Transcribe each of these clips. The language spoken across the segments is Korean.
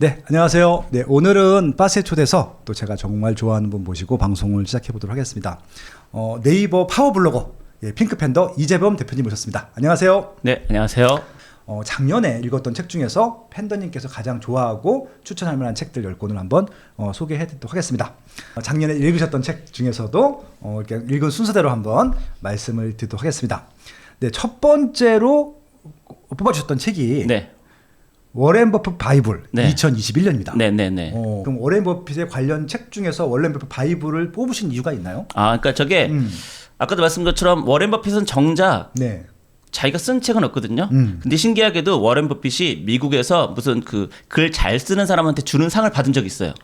네, 안녕하세요. 네, 오늘은 빠스에 초대해서 또 제가 정말 좋아하는 분 모시고 방송을 시작해 보도록 하겠습니다. 네이버 파워블로거 핑크팬더 이재범 대표님 모셨습니다. 안녕하세요. 네, 안녕하세요. 작년에 읽었던 책 중에서 팬더님께서 가장 좋아하고 추천할 만한 책들 10권을 한번 소개해 드리도록 하겠습니다. 작년에 읽으셨던 책 중에서도 이렇게 읽은 순서대로 한번 말씀을 드리도록 하겠습니다. 네, 첫 번째로 뽑아주셨던 책이 네. 워렌 버핏 바이블 네. 2021년입니다. 네네네. 그럼 워렌 버핏의 관련 책 중에서 워렌 버핏 바이블을 뽑으신 이유가 있나요? 그러니까 저게 아까도 말씀드린 것처럼 워렌 버핏은 정작 네. 자기가 쓴 책은 없거든요. 근데 신기하게도 워렌 버핏이 미국에서 무슨 그 글 잘 쓰는 사람한테 주는 상을 받은 적이 있어요.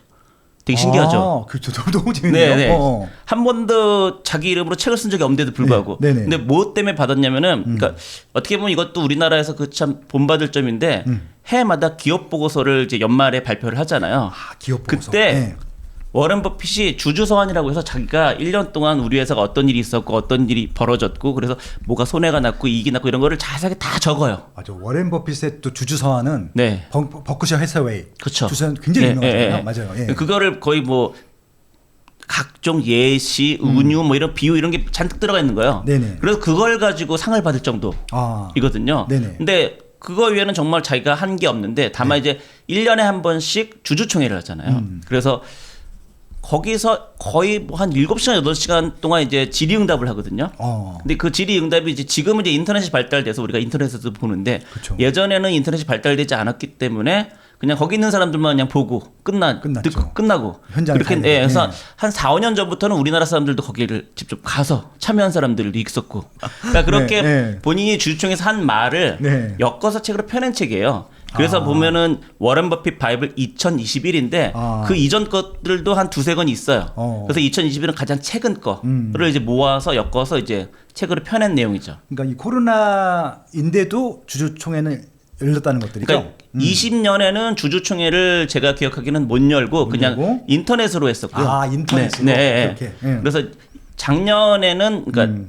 되게 신기하죠. 그렇죠. 너무 재밌네요. 네네. 한 번도 자기 이름으로 책을 쓴 적이 없는데도 불구하고. 네. 네네. 근데 뭐 때문에 받았냐면은, 그러니까 어떻게 보면 이것도 우리나라에서 그 참 본받을 점인데 해마다 기업 보고서를 이제 연말에 발표를 하잖아요. 기업 보고서. 그때 네. 워렌 버핏이 주주서한이라고 해서 자기가 1년 동안 우리 회사가 어떤 일이 있었고 어떤 일이 벌어졌고 그래서 뭐가 손해가 났고 이익이 났고 이런 거를 자세하게 다 적어요. 맞아. 워렌 버핏의 또 주주 서한은 네. 버크셔 해서웨이. 그렇죠. 주주서한 굉장히 네, 유명하잖아요. 맞아요. 예. 그거를 거의 뭐 각종 예시, 운유 뭐 이런 비유 이런 게 잔뜩 들어가 있는 거예요. 네네. 그래서 그걸 가지고 상을 받을 정도이거든요. 네네. 근데 그거 외에는 정말 자기가 한 게 없는데 다만 이제 1년에 한 번씩 주주총회를 하잖아요. 그래서 거기서 거의 뭐 한 7시간, 8시간 동안 이제 질의응답을 하거든요. 근데 그 질의응답이 이제 지금은 이제 인터넷이 발달돼서 우리가 인터넷에서 보는데 그쵸. 예전에는 인터넷이 발달되지 않았기 때문에 그냥 거기 있는 사람들만 그냥 보고 끝났죠. 듣고 끝나고 현장에 그렇게 가야 돼요. 그래서 네. 한 4, 5년 전부터는 우리나라 사람들도 거기를 직접 가서 참여한 사람들도 있었고 그러니까 그렇게 네. 본인이 주주총회에서 한 말을 네. 엮어서 책으로 펴낸 책이에요. 그래서 보면은 워렌 버핏 바이블 2021인데 그 이전 것들도 한 두세 권 있어요. 그래서 2021은 가장 최근 거를 이제 모아서 엮어서 이제 책으로 펴낸 내용이죠. 그러니까 이 코로나인데도 주주총회는 열렸다는 것들이죠. 그러니까 20년에는 주주총회를 제가 기억하기는 못 열고 그냥 열고? 인터넷으로 했었고요. 인터넷으로. 네. 그렇게. 그래서 작년에는 그러니까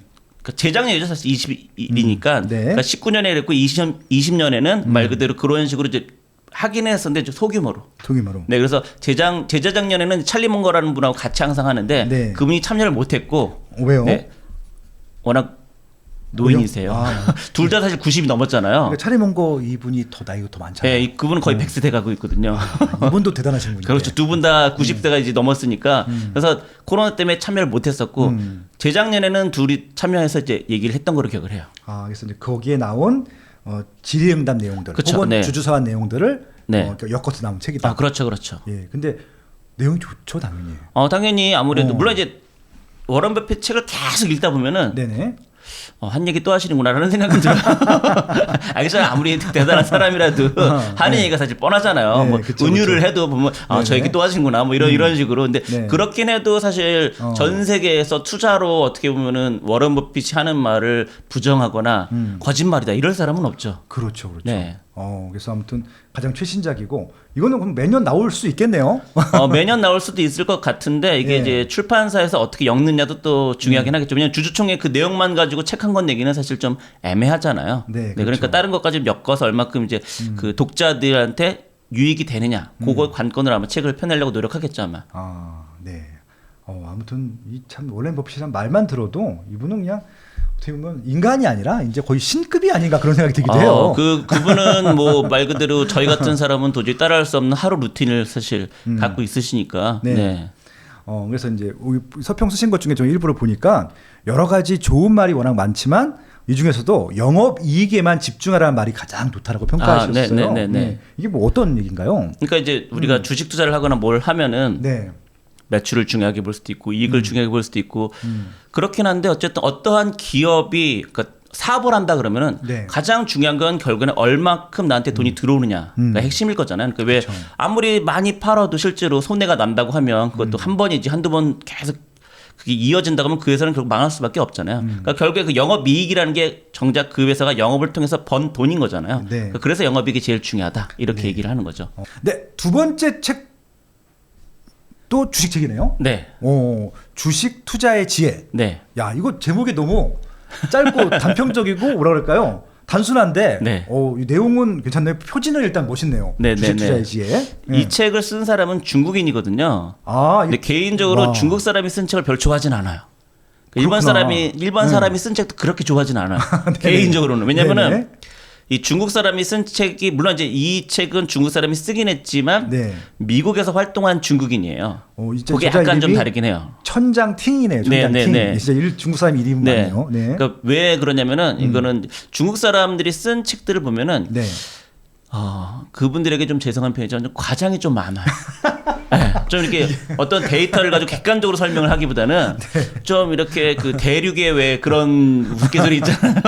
재작년이죠 사실 20일이니까 네. 그러니까 19년에 그랬고 20년에는 말 그대로 그런 식으로 이제 하긴 했었는데 소규모로. 소규모로. 네, 그래서 재작년에는 찰리 몽거라는 분하고 같이 항상 하는데 네. 그분이 참여를 못했고. 왜요? 네, 워낙 노인이세요. 둘 다 사실 90이 넘었잖아요. 그러니까 차리몽고 이분이 더 나이가 더 많잖아요. 네, 그분은 거의 100세 돼 가고 있거든요. 이분도 대단하신 분이에요. 그렇죠. 두 분 다 90세가 이제 넘었으니까 그래서 코로나 때문에 참여를 못했었고 재작년에는 둘이 참여해서 이제 얘기를 했던 거로 기억을 해요. 그래서 이제 거기에 나온 질의응답 내용들, 그쵸, 혹은 네. 주주서한 내용들을 네. 엮어서 나온 책이다. 그렇죠. 예, 근데 내용이 좋죠, 당연히. 당연히 아무래도 물론 이제 워런 버핏 책을 계속 읽다 보면은 네네. 한 얘기 또 하시는구나라는 생각은 들어요. 알겠어요. 아무리 대단한 사람이라도 하는 얘기가 사실 뻔하잖아요. 네, 뭐 그쵸, 은유를 그쵸. 해도 보면 네네. 저 얘기 또 하시는구나 뭐 이런 식으로. 근데 네. 그렇긴 해도 사실 전 세계에서 투자로 어떻게 보면은 워런 버핏이 하는 말을 부정하거나 거짓말이다 이럴 사람은 없죠. 그렇죠. 네. 그래서 아무튼 가장 최신작이고 이거는 그럼 매년 나올 수 있겠네요. 매년 나올 수도 있을 것 같은데 이게 예. 이제 출판사에서 어떻게 엮느냐도 또 중요하긴 하겠죠. 왜냐면 주주총회 그 내용만 가지고 책 한 권 내기는 사실 좀 애매하잖아요. 네, 그러니까 그렇죠. 다른 것까지 엮어서 얼마큼 이제 그 독자들한테 유익이 되느냐 그거 관건을 아마 책을 펴내려고 노력하겠죠 아마. 네. 아무튼 이 참 워렌 버핏이란 말만 들어도 이분은 그냥 어떻게 보면 인간이 아니라 이제 거의 신급이 아닌가 그런 생각이 들기도 해요. 그분은 뭐 말 그대로 저희 같은 사람은 도저히 따라할 수 없는 하루 루틴을 사실 갖고 있으시니까. 네. 네. 그래서 이제 서평 쓰신 것 중에 좀 일부러 보니까 여러 가지 좋은 말이 워낙 많지만 이 중에서도 영업 이익에만 집중하라는 말이 가장 좋다라고 평가하셨어요. 네. 이게 뭐 어떤 얘기인가요? 그러니까 이제 우리가 주식 투자를 하거나 뭘 하면은 네. 매출을 중요하게 볼 수도 있고 이익을 중요하게 볼 수도 있고 그렇긴 한데 어쨌든 어떠한 기업이 그러니까 사업을 한다 그러면은 네. 가장 중요한 건 결국에는 얼마큼 나한테 돈이 들어오느냐가 핵심일 거잖아요. 그러니까 왜 아무리 많이 팔아도 실제로 손해가 난다고 하면 그것도 한 번이지 한두 번 계속 그게 이어진다고 하면 그 회사는 결국 망할 수밖에 없잖아요. 그러니까 결국에 그 영업이익이라는 게 정작 그 회사가 영업을 통해서 번 돈인 거잖아요. 네. 그러니까 그래서 영업이익이 제일 중요하다 이렇게 얘기를 하는 거죠. 네, 두 번째 책도 주식책이네요. 네. 주식 투자의 지혜. 네. 야, 이거 제목이 너무 짧고 단편적이고 뭐라 그럴까요? 단순한데 네. 이 내용은 괜찮네요. 표지는 일단 멋있네요. 네, 주식 네, 네. 투자의 지혜. 이 책을 쓴 사람은 중국인이거든요. 근데 개인적으로 와. 중국 사람이 쓴 책을 별 좋아하진 않아요. 일반 그렇구나. 사람이 쓴 책도 그렇게 좋아하진 않아요. 개인적으로는. 왜냐면은 네네. 이 중국 사람이 쓴 책이 물론 이제 이 책은 중국 사람이 쓰긴 했지만 네. 미국에서 활동한 중국인이에요. 진짜 그게 저자 약간 좀 이름이 다르긴 해요. 천장팅이네요. 천장팅. 네, 네, 네. 진짜 중국 사람 이름 네. 맞네요. 네. 그러니까 왜 그러냐면은 이거는 중국 사람들이 쓴 책들을 보면은 네. 그분들에게 좀 죄송한 표현이지만 좀 과장이 좀 많아요. 네, 좀 이렇게 어떤 데이터를 가지고 객관적으로 설명을 하기보다는 좀 이렇게 그 대륙의 왜 그런 웃기들이 있잖아요.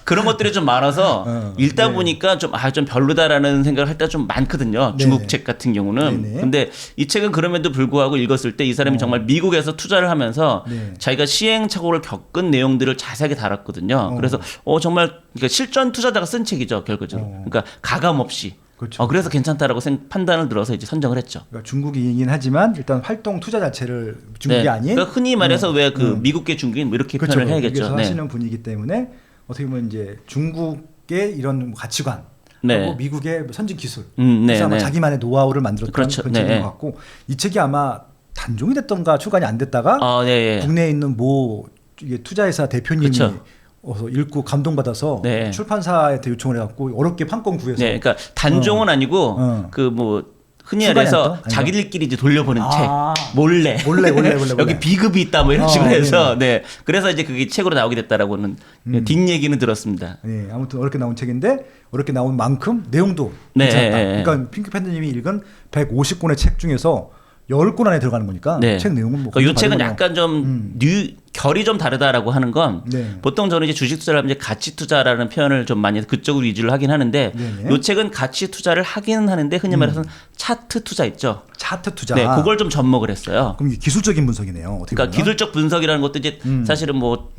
그런 것들이 좀 많아서 읽다 네. 보니까 좀 별로다라는 생각을 할 때가 좀 많거든요. 중국 네네. 책 같은 경우는. 네네. 근데 이 책은 그럼에도 불구하고 읽었을 때 이 사람이 정말 미국에서 투자를 하면서 네. 자기가 시행착오를 겪은 내용들을 자세하게 다뤘거든요. 그래서 정말 그러니까 실전 투자자가 쓴 책이죠, 결과적으로. 그러니까 가감 없이. 그렇죠. 그래서 괜찮다라고 판단을 들어서 이제 선정을 했죠. 그러니까 중국이긴 하지만 일단 활동 투자 자체를 중국이 네. 아닌 그러니까 흔히 말해서 왜 그 미국계 중국인 뭐 이렇게 그렇죠. 표현을 해야겠죠. 여기서 네. 하시는 분이기 때문에 어떻게 보면 이제 중국의 이런 가치관 네. 하고 미국의 선진 기술 네, 그래서 아마 네. 자기만의 노하우를 만들었던 그렇죠. 그런 책인 네. 것 같고 이 책이 아마 단종이 됐던가 출간이 안 됐다가 네. 국내에 있는 이게 투자회사 대표님이 그렇죠. 읽고 감동받아서 네. 출판사한테 요청을 해갖고 어렵게 판권 구해서 네, 그러니까 단종은 아니고 그 뭐 흔히 말해서 출간이 안 돼? 자기들끼리 이제 돌려보는 아. 책 몰래 몰래. 여기 비급이 있다 뭐 이런 식으로 해서 네네. 네 그래서 이제 그게 책으로 나오게 됐다라고는 뒷얘기는 들었습니다. 네, 아무튼 어렵게 나온 책인데 어렵게 나온 만큼 내용도 네, 괜찮다. 네, 네. 그러니까 핑크 팬더님이 읽은 150권의 책 중에서 10권 안에 들어가는 거니까 네. 책 내용은 뭐 그러니까 이 책은 다르거나. 약간 좀 결이 좀 다르다라고 하는 건 네. 보통 저는 이제 주식 투자를 하면 이제 가치 투자라는 표현을 좀 많이 그쪽으로 위주로 하긴 하는데 네네. 이 책은 가치 투자를 하기는 하는데 흔히 말해서 차트 투자 있죠. 차트 투자. 네, 그걸 좀 접목을 했어요. 그럼 이게 기술적인 분석이네요. 어떻게 그러니까 보면. 기술적 분석이라는 것도 이제 사실은 뭐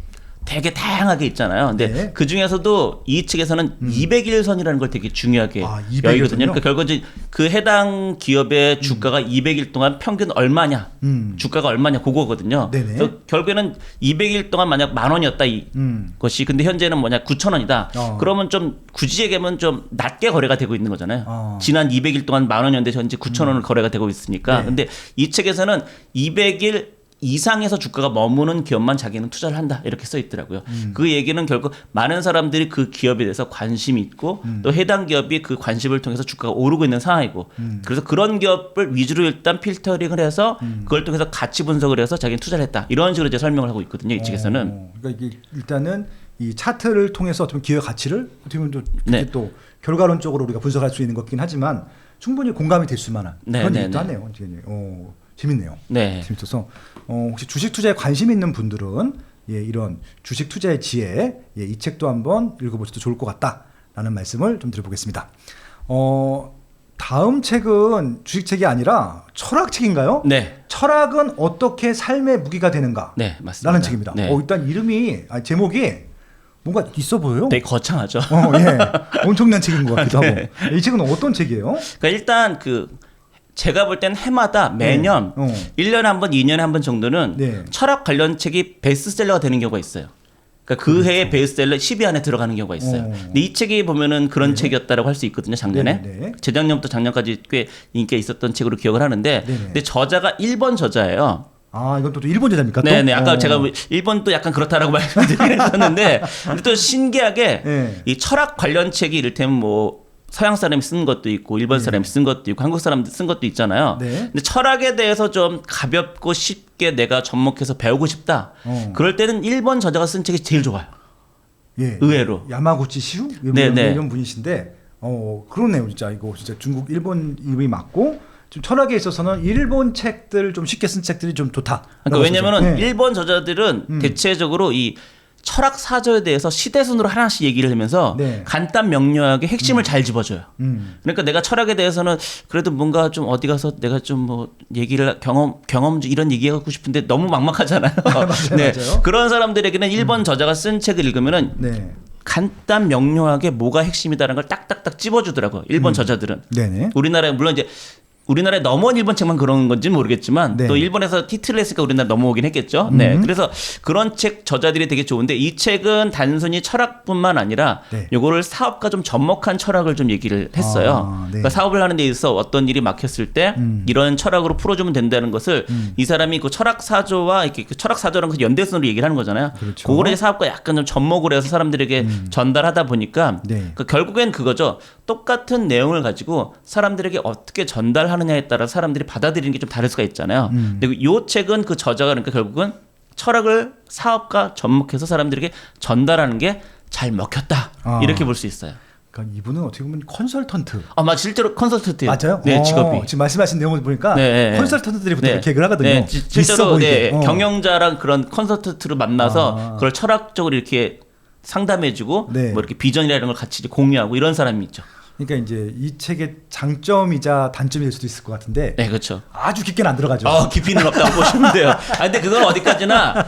되게 다양하게 있잖아요. 근데 네. 그 중에서도 이 측에서는 200일선이라는 걸 되게 중요하게 200일 여기거든요. 선이요? 그러니까 결국 이제 그 해당 기업의 주가가 200일 동안 평균 얼마냐, 주가가 얼마냐 그거거든요. 네네. 그래서 결국에는 200일 동안 만약 10,000원이었다 이것이 근데 현재는 뭐냐 9,000원이다. 그러면 좀 굳이 얘기하면 좀 낮게 거래가 되고 있는 거잖아요. 지난 200일 동안 10,000원이었는데 현재 9,000원을 거래가 되고 있으니까. 네. 근데 이 책에서는 200일 이상에서 주가가 머무는 기업만 자기는 투자를 한다 이렇게 써 있더라고요. 그 얘기는 결국 많은 사람들이 그 기업에 대해서 관심이 있고 또 해당 기업이 그 관심을 통해서 주가가 오르고 있는 상황이고 그래서 그런 기업을 위주로 일단 필터링을 해서 그걸 통해서 가치 분석을 해서 자기는 투자를 했다 이런 식으로 이제 설명을 하고 있거든요. 이 측에서는. 그러니까 이게 일단은 이 차트를 통해서 어떤 기업 가치를 어떻게 보면 네. 또 결과론적으로 우리가 분석할 수 있는 것긴 하지만 충분히 공감이 될 수만한 네, 그런 네, 얘기도 네. 하네요. 재밌네요. 네. 재밌어서 혹시 주식 투자에 관심 있는 분들은 이런 주식 투자의 지혜 이 책도 한번 읽어보셔도 좋을 것 같다라는 말씀을 좀 드려보겠습니다. 다음 책은 주식책이 아니라 철학책인가요? 네. 철학은 어떻게 삶의 무기가 되는가? 네, 맞습니다. 라는 책입니다. 네. 일단 제목이 뭔가 있어 보여요. 되게 거창하죠. 엄청난 책인 것 같기도 네. 하고. 이 책은 어떤 책이에요? 그러니까 일단 제가 볼 땐 해마다 매년 네. 1년에 한 번, 2년에 한 번 정도는 네. 철학 관련 책이 베스트셀러가 되는 경우가 있어요. 그러니까 그 해의 베스트셀러 10위 안에 들어가는 경우가 있어요. 근데 이 책이 보면은 그런 책이었다라고 할 수 있거든요. 작년에. 네네. 재작년부터 작년까지 꽤 인기가 있었던 책으로 기억을 하는데 네네. 근데 저자가 일본 저자예요. 이건 또 일본 저자입니까? 또? 네네. 아까 제가 일본 또 약간 그렇다라고 말씀드리긴 했었는데 근데 또 신기하게 네. 이 철학 관련 책이 이를테면 뭐 서양 사람이 쓴 것도 있고 일본 사람이 쓴 것도 있고 한국 사람이 쓴 것도 있잖아요. 네. 근데 철학에 대해서 좀 가볍고 쉽게 내가 접목해서 배우고 싶다. 그럴 때는 일본 저자가 쓴 책이 제일 좋아요. 의외로. 야마구치 시우 네네. 이런 분이신데 그러네요. 진짜 이거 진짜 중국 일본 이름이 맞고 좀 철학에 있어서는 일본 책들 좀 쉽게 쓴 책들이 좀 좋다. 그러니까 왜냐면은 일본 저자들은 대체적으로 이 철학 사조에 대해서 시대순으로 하나씩 얘기를 하면서 네. 간단 명료하게 핵심을 잘 집어줘요. 음. 그러니까 내가 철학에 대해서는 그래도 뭔가 좀 어디 가서 내가 좀 뭐 얘기를 경험 이런 얘기하고 싶은데 너무 막막하잖아요. 네. 맞아요. 그런 사람들에게는 일본 저자가 쓴 책을 읽으면은 네. 간단 명료하게 뭐가 핵심이다라는 걸 딱딱딱 집어주더라고요. 일본 저자들은. 네네. 우리나라에 물론 이제 우리나라에 넘어온 일본 책만 그런 건지 모르겠지만 네. 또 일본에서 티트를 했으니까 우리나라 넘어오긴 했겠죠. 네. 그래서 그런 책 저자들이 되게 좋은데 이 책은 단순히 철학뿐만 아니라 네. 요거를 사업과 좀 접목한 철학을 좀 얘기를 했어요. 아, 네. 그러니까 사업을 하는 데 있어서 어떤 일이 막혔을 때 이런 철학으로 풀어주면 된다는 것을 이 사람이 그 철학 사조와 이렇게 그 철학 사조랑 그 연대선으로 얘기를 하는 거잖아요. 그렇죠. 그거를 사업과 약간 좀 접목을 해서 사람들에게 전달하다 보니까 네. 그 결국엔 그거죠. 똑같은 내용을 가지고 사람들에게 어떻게 전달하느냐에 따라 사람들이 받아들이는 게 좀 다를 수가 있잖아요. 근데 이 책은 그 저자가 그러니까 결국은 철학을 사업과 접목해서 사람들에게 전달하는 게 잘 먹혔다. 아. 이렇게 볼 수 있어요. 그러니까 이분은 어떻게 보면 컨설턴트. 맞아. 실제로 컨설턴트예요. 맞아요? 네, 직업이. 지금 말씀하신 내용을 보니까 네, 네, 컨설턴트들이 네. 이렇게 얘기를 하거든요. 네, 있어 실제로 보이게. 네, 경영자랑 그런 컨설턴트를 만나서 아. 그걸 철학적으로 이렇게 상담해주고 네. 뭐 이렇게 비전이나 이런 걸 같이 이제 공유하고 이런 사람이 있죠. 그러니까 이제 이 책의 장점이자 단점이 될 수도 있을 것 같은데 네, 그렇죠. 아주 깊게는 안 들어가죠. 깊이는 없다고 보시면 돼요. 근데 그건 어디까지나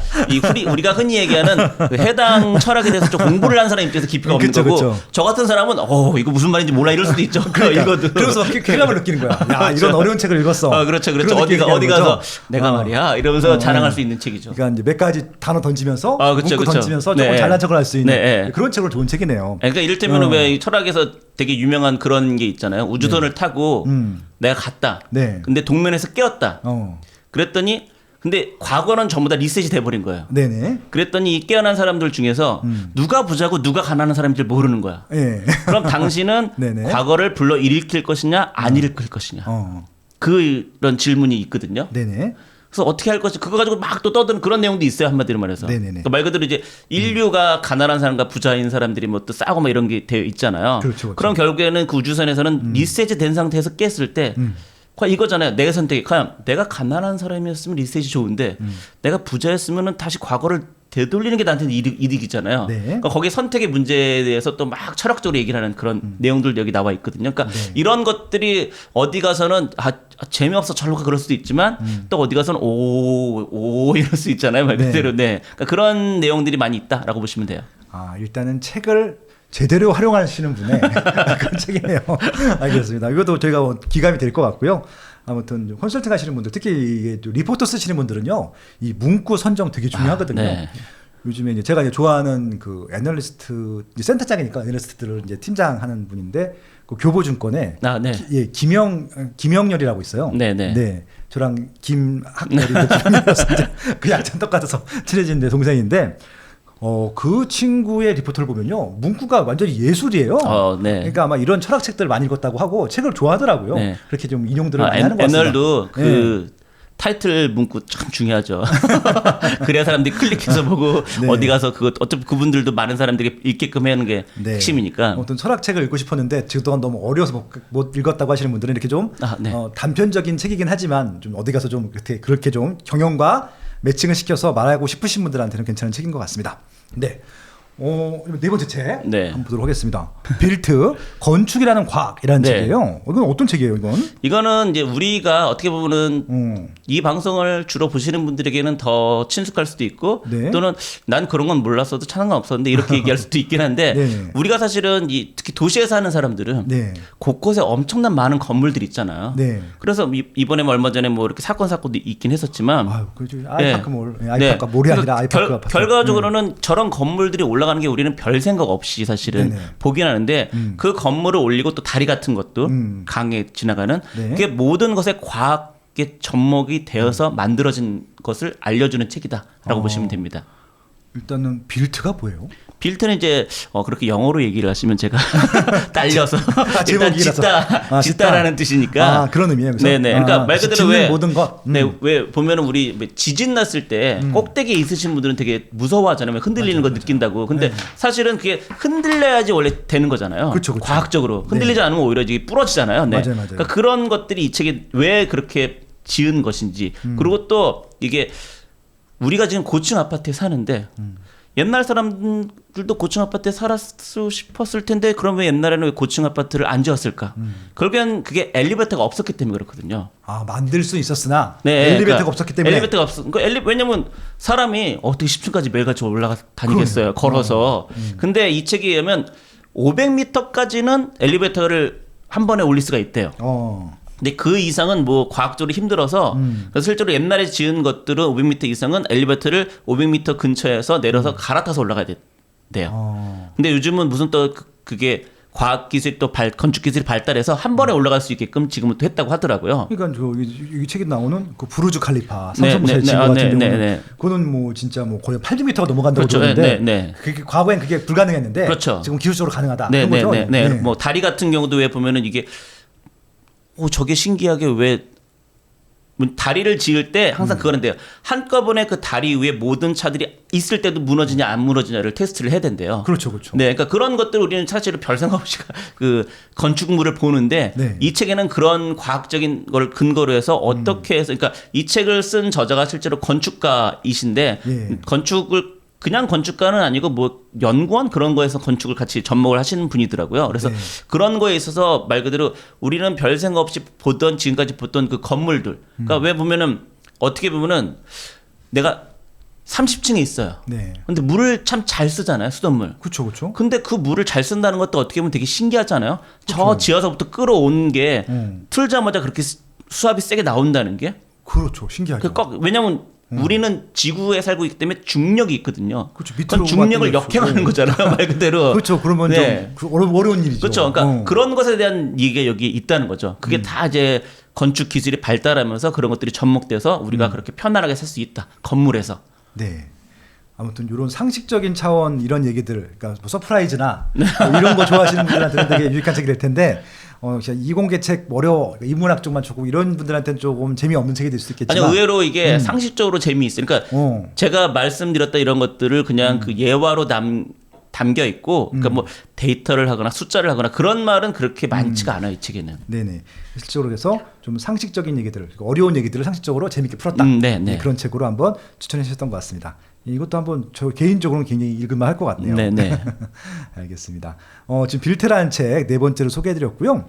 우리가 흔히 얘기하는 그 해당 철학에 대해서 좀 공부를 한 사람 입장에서 깊이가 없는 그쵸, 거고 그쵸. 저 같은 사람은 이거 무슨 말인지 몰라 이럴 수도 있죠. 이거도. 그러면서 쾌감을 느끼는 거야. 야, 이런 어려운 책을 읽었어. 그렇죠. 그런 느낌이 어디 있는 가서 거죠. 내가 말이야 이러면서 자랑할 수 있는 책이죠. 그러니까 이제 몇 가지 단어 던지면서 그쵸, 문구 그쵸. 던지면서 네. 조금 잘난 척을 할 수 있는 네. 그런 책으로 좋은 책이네요. 그러니까 이를테면 왜 철학에서 되게 유명한 그런 게 있잖아요. 우주선을 타고 내가 갔다. 네. 근데 동면에서 깨었다. 그랬더니 근데 과거는 전부 다 리셋이 돼버린 거예요. 네네. 그랬더니 이 깨어난 사람들 중에서 누가 부자고 누가 가난한 사람인지 모르는 거야. 예. 그럼 당신은 네네. 과거를 불러 일으킬 것이냐 안 일으킬 것이냐. 그런 질문이 있거든요. 네네. 그래서 어떻게 할 것이 그거 가지고 막 또 떠드는 그런 내용도 있어요. 한마디로 말해서. 네네네. 그러니까 말 그대로 이제 인류가 가난한 사람과 부자인 사람들이 뭐 또 싸고 막 이런 게 되어 있잖아요. 그렇죠. 그럼 결국에는 그 우주선에서는 리셋이 된 상태에서 깼을 때 이거잖아요. 내가 선택이 과연 내가 가난한 사람이었으면 리셋이 좋은데 내가 부자였으면은 다시 과거를 되돌리는 게 나한테는 이득이잖아요. 네. 그러니까 거기 선택의 문제에 대해서 또 막 철학적으로 얘기를 하는 그런 내용들 여기 나와 있거든요. 그러니까 이런 것들이 어디 가서는 재미없어 절로 가 그럴 수도 있지만 또 어디 가서는 오 이럴 수 있잖아요. 말 그대로. 네. 그러니까 그런 내용들이 많이 있다라고 보시면 돼요. 일단은 책을 제대로 활용하시는 분의 그런 책이네요. 알겠습니다. 이것도 저희가 기감이 될 것 같고요. 아무튼 컨설팅 하시는 분들, 특히 이게 리포터 쓰시는 분들은요, 이 문구 선정 되게 중요하거든요. 네. 요즘에 이제 제가 이제 좋아하는 그 애널리스트, 센터장이니까 애널리스트들을 이제 팀장하는 분인데, 그 교보증권에 네. 김영렬이라고 있어요. 네네. 네, 저랑 김학렬이 김영렬이라서 그 약간 똑같아서 친해진 내 동생인데. 그 친구의 리포터를 보면요, 문구가 완전히 예술이에요. 네. 그러니까 아마 이런 철학책들을 많이 읽었다고 하고 책을 좋아하더라고요. 네. 그렇게 좀 인용들을 많이 하는 것 같습니다. 애널도 타이틀 문구 참 중요하죠. 그래야 사람들이 클릭해서 보고 네. 어디 가서 어차피 그분들도 많은 사람들이 읽게끔 하는 게 네. 핵심이니까. 어떤 철학책을 읽고 싶었는데 그동안 너무 어려워서 못 읽었다고 하시는 분들은 이렇게 좀 네. 단편적인 책이긴 하지만 좀 어디 가서 좀 그렇게 좀 경영과 매칭을 시켜서 말하고 싶으신 분들한테는 괜찮은 책인 것 같습니다. 네. 네 번째 책 한번 보도록 하겠습니다. 빌트 건축이라는 과학이라는 책이에요. 이건 어떤 책이에요, 이건? 이거는 이제 우리가 어떻게 보면은 이 방송을 주로 보시는 분들에게는 더 친숙할 수도 있고 네. 또는 난 그런 건 몰랐어도 상관 없었는데 이렇게 얘기할 수도 있긴 한데 네. 우리가 사실은 특히 도시에 사는 사람들은 네. 곳곳에 엄청난 많은 건물들이 있잖아요. 네. 그래서 이번에 얼마 전에 뭐 이렇게 사건도 있긴 했었지만 그렇죠. 아이파크몰, 아이파크 몰이 아니라 아이파크 아파트. 결과적으로는 저런 건물들이 올라가는 게 우리는 별 생각 없이 사실은 보긴 하는데 그 건물을 올리고 또 다리 같은 것도 강에 지나가는 그게 모든 것에 과학의 접목이 되어서 만들어진 것을 알려주는 책이다라고 보시면 됩니다. 일단은 빌트가 뭐예요? 빌트는 이제 그렇게 영어로 얘기를 하시면 제가 딸려서 일단 짓다라는 뜻이니까 그런 의미예요. 그래서? 네네. 그러니까 말 그대로 짓는 모든 것. 왜 보면은 우리 지진 났을 때 꼭대기에 있으신 분들은 되게 무서워하잖아요. 흔들리는 거 느낀다고. 근데 사실은 그게 흔들려야지 원래 되는 거잖아요. 그렇죠. 과학적으로 흔들리지 않으면 오히려 이게 부러지잖아요. 네. 맞아요. 그러니까 그런 것들이 이 책에 왜 그렇게 지은 것인지 그리고 또 이게 우리가 지금 고층 아파트에 사는데 옛날 사람들도 고층 아파트에 살았고 싶었을 텐데 그럼 왜 옛날에는 왜 고층 아파트를 안 지었을까? 결국엔 그게 엘리베이터가 없었기 때문에 그렇거든요. 만들 수 있었으나 네, 엘리베이터가 그러니까 없었기 때문에. 엘리베이터가 없어. 그러니까 왜냐면 사람이 어떻게 10층까지 매일같이 올라가 다니겠어요. 걸어서. 근데 이 책에 의하면 500m까지는 엘리베이터를 한 번에 올릴 수가 있대요. 근데 그 이상은 뭐 과학적으로 힘들어서 그래서 실제로 옛날에 지은 것들은 500m 이상은 엘리베이터를 500m 근처에서 내려서 갈아타서 올라가야 돼요. 근데 요즘은 무슨 또 그게 과학 기술이 또 건축 기술이 발달해서 한 번에 올라갈 수 있게끔 지금은 또 했다고 하더라고요. 그러니까 이 책에 나오는 그 부르즈 칼리파 네, 삼성물산 네, 지구 네, 같은 네, 경우는 네. 그거는 뭐 진짜 뭐 거의 800m가 넘어간다고 그렇죠. 그러는데 네. 그게 과거엔 그게 불가능했는데 그렇죠. 지금 기술적으로 가능하다. 네, 그런 네, 거죠. 네, 네. 뭐 다리 같은 경우도 왜 보면은 이게 저게 신기하게 왜 다리를 지을 때 항상 그거는데요. 한꺼번에 그 다리 위에 모든 차들이 있을 때도 무너지냐 안 무너지냐를 테스트를 해야 된대요. 그렇죠, 그렇죠. 네, 그러니까 그런 것들 우리는 사실은 별 생각 없이 그 건축물을 보는데 네. 이 책에는 그런 과학적인 걸 근거로 해서 어떻게 해서 그러니까 이 책을 쓴 저자가 실제로 건축가이신데 예. 건축을 그냥 건축가는 아니고 뭐 연구원 그런 거에서 건축을 같이 접목을 하시는 분이더라고요. 그래서 네. 그런 거에 있어서 말 그대로 우리는 별 생각 없이 보던 지금까지 보던 그 건물들. 그러니까 왜 보면은 어떻게 보면은 내가 30층에 있어요. 네. 근데 물을 참 잘 쓰잖아요, 수돗물. 그렇죠, 그렇죠. 근데 그 물을 잘 쓴다는 것도 어떻게 보면 되게 신기하잖아요. 저 지하서부터 끌어온 게 틀자마자 그렇게 수압이 세게 나온다는 게. 그렇죠, 신기하죠. 왜냐면 우리는 지구에 살고 있기 때문에 중력이 있거든요. 그렇죠. 그건 중력을 역행하는 거잖아요, 말 그대로. 그렇죠. 그러면 네. 좀 어려운 일이죠. 그렇죠. 그러니까 그런 것에 대한 얘기가 여기 있다는 거죠. 그게 다 이제 건축 기술이 발달하면서 그런 것들이 접목돼서 우리가 그렇게 편안하게 살 수 있다. 건물에서. 네. 아무튼 이런 상식적인 차원 이런 얘기들, 그러니까 뭐 서프라이즈나 뭐 이런 거 좋아하시는 분들한테는 되게 유익한 책이 될 텐데, 이공계 책 어려워 인문학 쪽만 좋고 이런 분들한테는 조금 재미없는 책이 될 수도 있겠지만, 아니 의외로 이게 상식적으로 재미있어요. 그러니까 제가 말씀드렸다 이런 것들을 그냥 그 예화로 담겨 있고, 그러니까 뭐 데이터를 하거나 숫자를 하거나 그런 말은 그렇게 많지가 않아요, 이 책에는. 네네. 실적으로 해서 좀 상식적인 얘기들, 어려운 얘기들을 상식적으로 재밌게 풀었다. 네. 네, 그런 책으로 한번 추천해 주셨던 것 같습니다. 이것도 한번 저 개인적으로는 굉장히 읽을만 할 것 같네요. 네네. 알겠습니다. 지금 빌테라는 책 네 번째로 소개해드렸고요.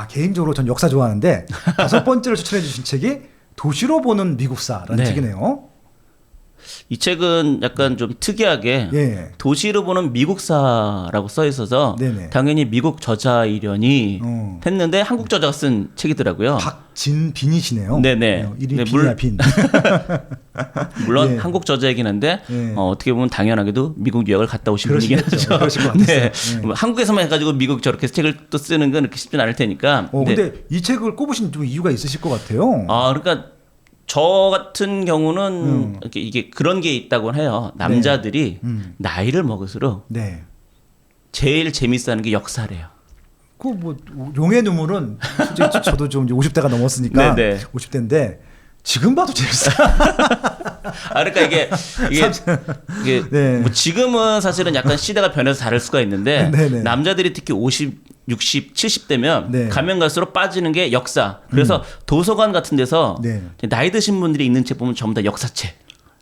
개인적으로 전 역사 좋아하는데 다섯 번째로 추천해 주신 책이 도시로 보는 미국사라는 네. 책이네요. 이 책은 약간 좀 특이하게 예. 도시로 보는 미국사라고 써 있어서 네네. 당연히 미국 저자이려니 어. 했는데 한국 저자가 쓴 책이더라고요. 박진빈이시네요. 네네. 이름이 네, 빈이야 빈. 물론 예. 한국 저자이긴 한데 예. 어떻게 보면 당연하게도 미국 유학을 갔다 오신 분이긴 그러시겠죠. 하죠. 그러실 것 같았어요. 네. 예. 뭐 한국에서만 해가지고 미국 저렇게 책을 또 쓰는 건 그렇게 쉽진 않을 테니까. 네. 근데 이 책을 꼽으신 좀 이유가 있으실 것 같아요. 그러니까 저 같은 경우는 이게 그런 게 있다고 해요. 남자들이 나이를 먹을수록 네. 제일 재밌어하는 게 역사래요. 그 뭐 용의 눈물은 솔직히 저도 좀 이제 50대가 넘었으니까 네네. 50대인데 지금 봐도 재밌어요. 그러니까 이게 네. 뭐 지금은 사실은 약간 시대가 변해서 다를 수가 있는데 네네. 남자들이 특히 50, 60, 70대면 네. 가면 갈수록 빠지는 게 역사. 그래서 도서관 같은 데서 네. 나이 드신 분들이 읽는 책 보면 전부 다 역사책.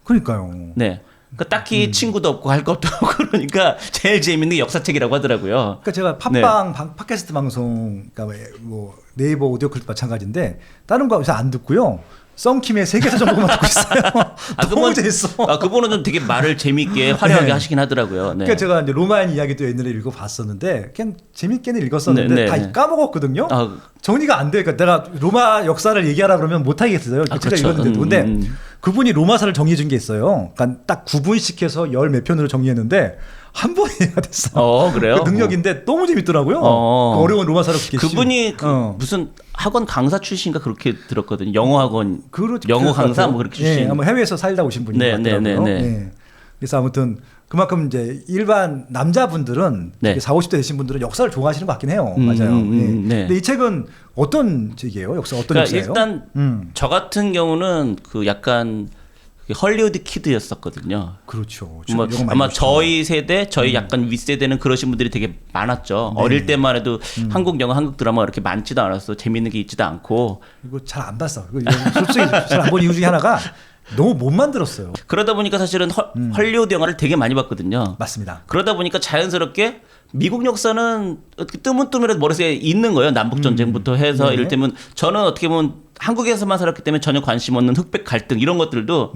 그러니까요. 네. 그러니까 딱히 친구도 없고 할 것도 없고 그러니까 제일 재밌는 게 역사책이라고 하더라고요. 그러니까 제가 팟빵 팟캐스트 방송, 그러니까 뭐 네이버 오디오 클립 마찬가지인데 다른 거 요새 안 듣고요. 썬킴의 세계사 정보만 듣고 있어요. 너무 재밌어. 그분은 좀 되게 말을 재밌게 화려하게 네. 하시긴 하더라고요. 네. 그러니까 제가 이제 로마인 이야기도 옛날에 읽어봤었는데 그냥 재밌게는 읽었었는데 네, 네, 다 네. 까먹었거든요. 정리가 안 돼. 그러니까 내가 로마 역사를 얘기하라 그러면 못 하겠어요. 제가 그렇죠. 읽었는데도. 근데 그분이 로마사를 정리해 준 게 있어요. 그러니까 딱 9분씩 해서 열 몇 편으로 정리했는데 한 번에 이해가 됐어. 그래요? 그 능력인데 너무 재밌더라고요. 그 어려운 로마사를 그렇게 그분이 무슨 학원 강사 출신인가 그렇게 들었거든요. 영어 학원, 영어 강사 뭐 그렇게 출신. 예, 아마 해외에서 살다 오신 분인 것 같더라고요. 예. 그래서 아무튼 그만큼 이제 일반 남자분들은 40, 50대 되신 분들은 역사를 좋아하시는 것 같긴 해요. 맞아요. 네. 근데 이 책은 어떤 책이에요? 역사 어떤 그러니까 역사예요? 일단 저 같은 경우는 그 약간 헐리우드 키드였었거든요. 그렇죠. 뭐 아마 저희 세대, 저희 약간 윗세대는 그러신 분들이 되게 많았죠. 네. 어릴 때만 해도 한국 영화, 한국 드라마가 이렇게 많지도 않았어. 재밌는 게 있지도 않고. 이거 잘 안 봤어. 솔직히 잘 안 본 이유 중에 하나가 너무 못 만들었어요. 그러다 보니까 사실은 헐리우드 영화를 되게 많이 봤거든요. 맞습니다. 그러다 보니까 자연스럽게 미국 역사는 뜨문뜨문이라도 머릿속에 있는 거예요. 남북전쟁부터 해서 네. 이를테면 저는 어떻게 보면 한국에서만 살았기 때문에 전혀 관심 없는 흑백 갈등 이런 것들도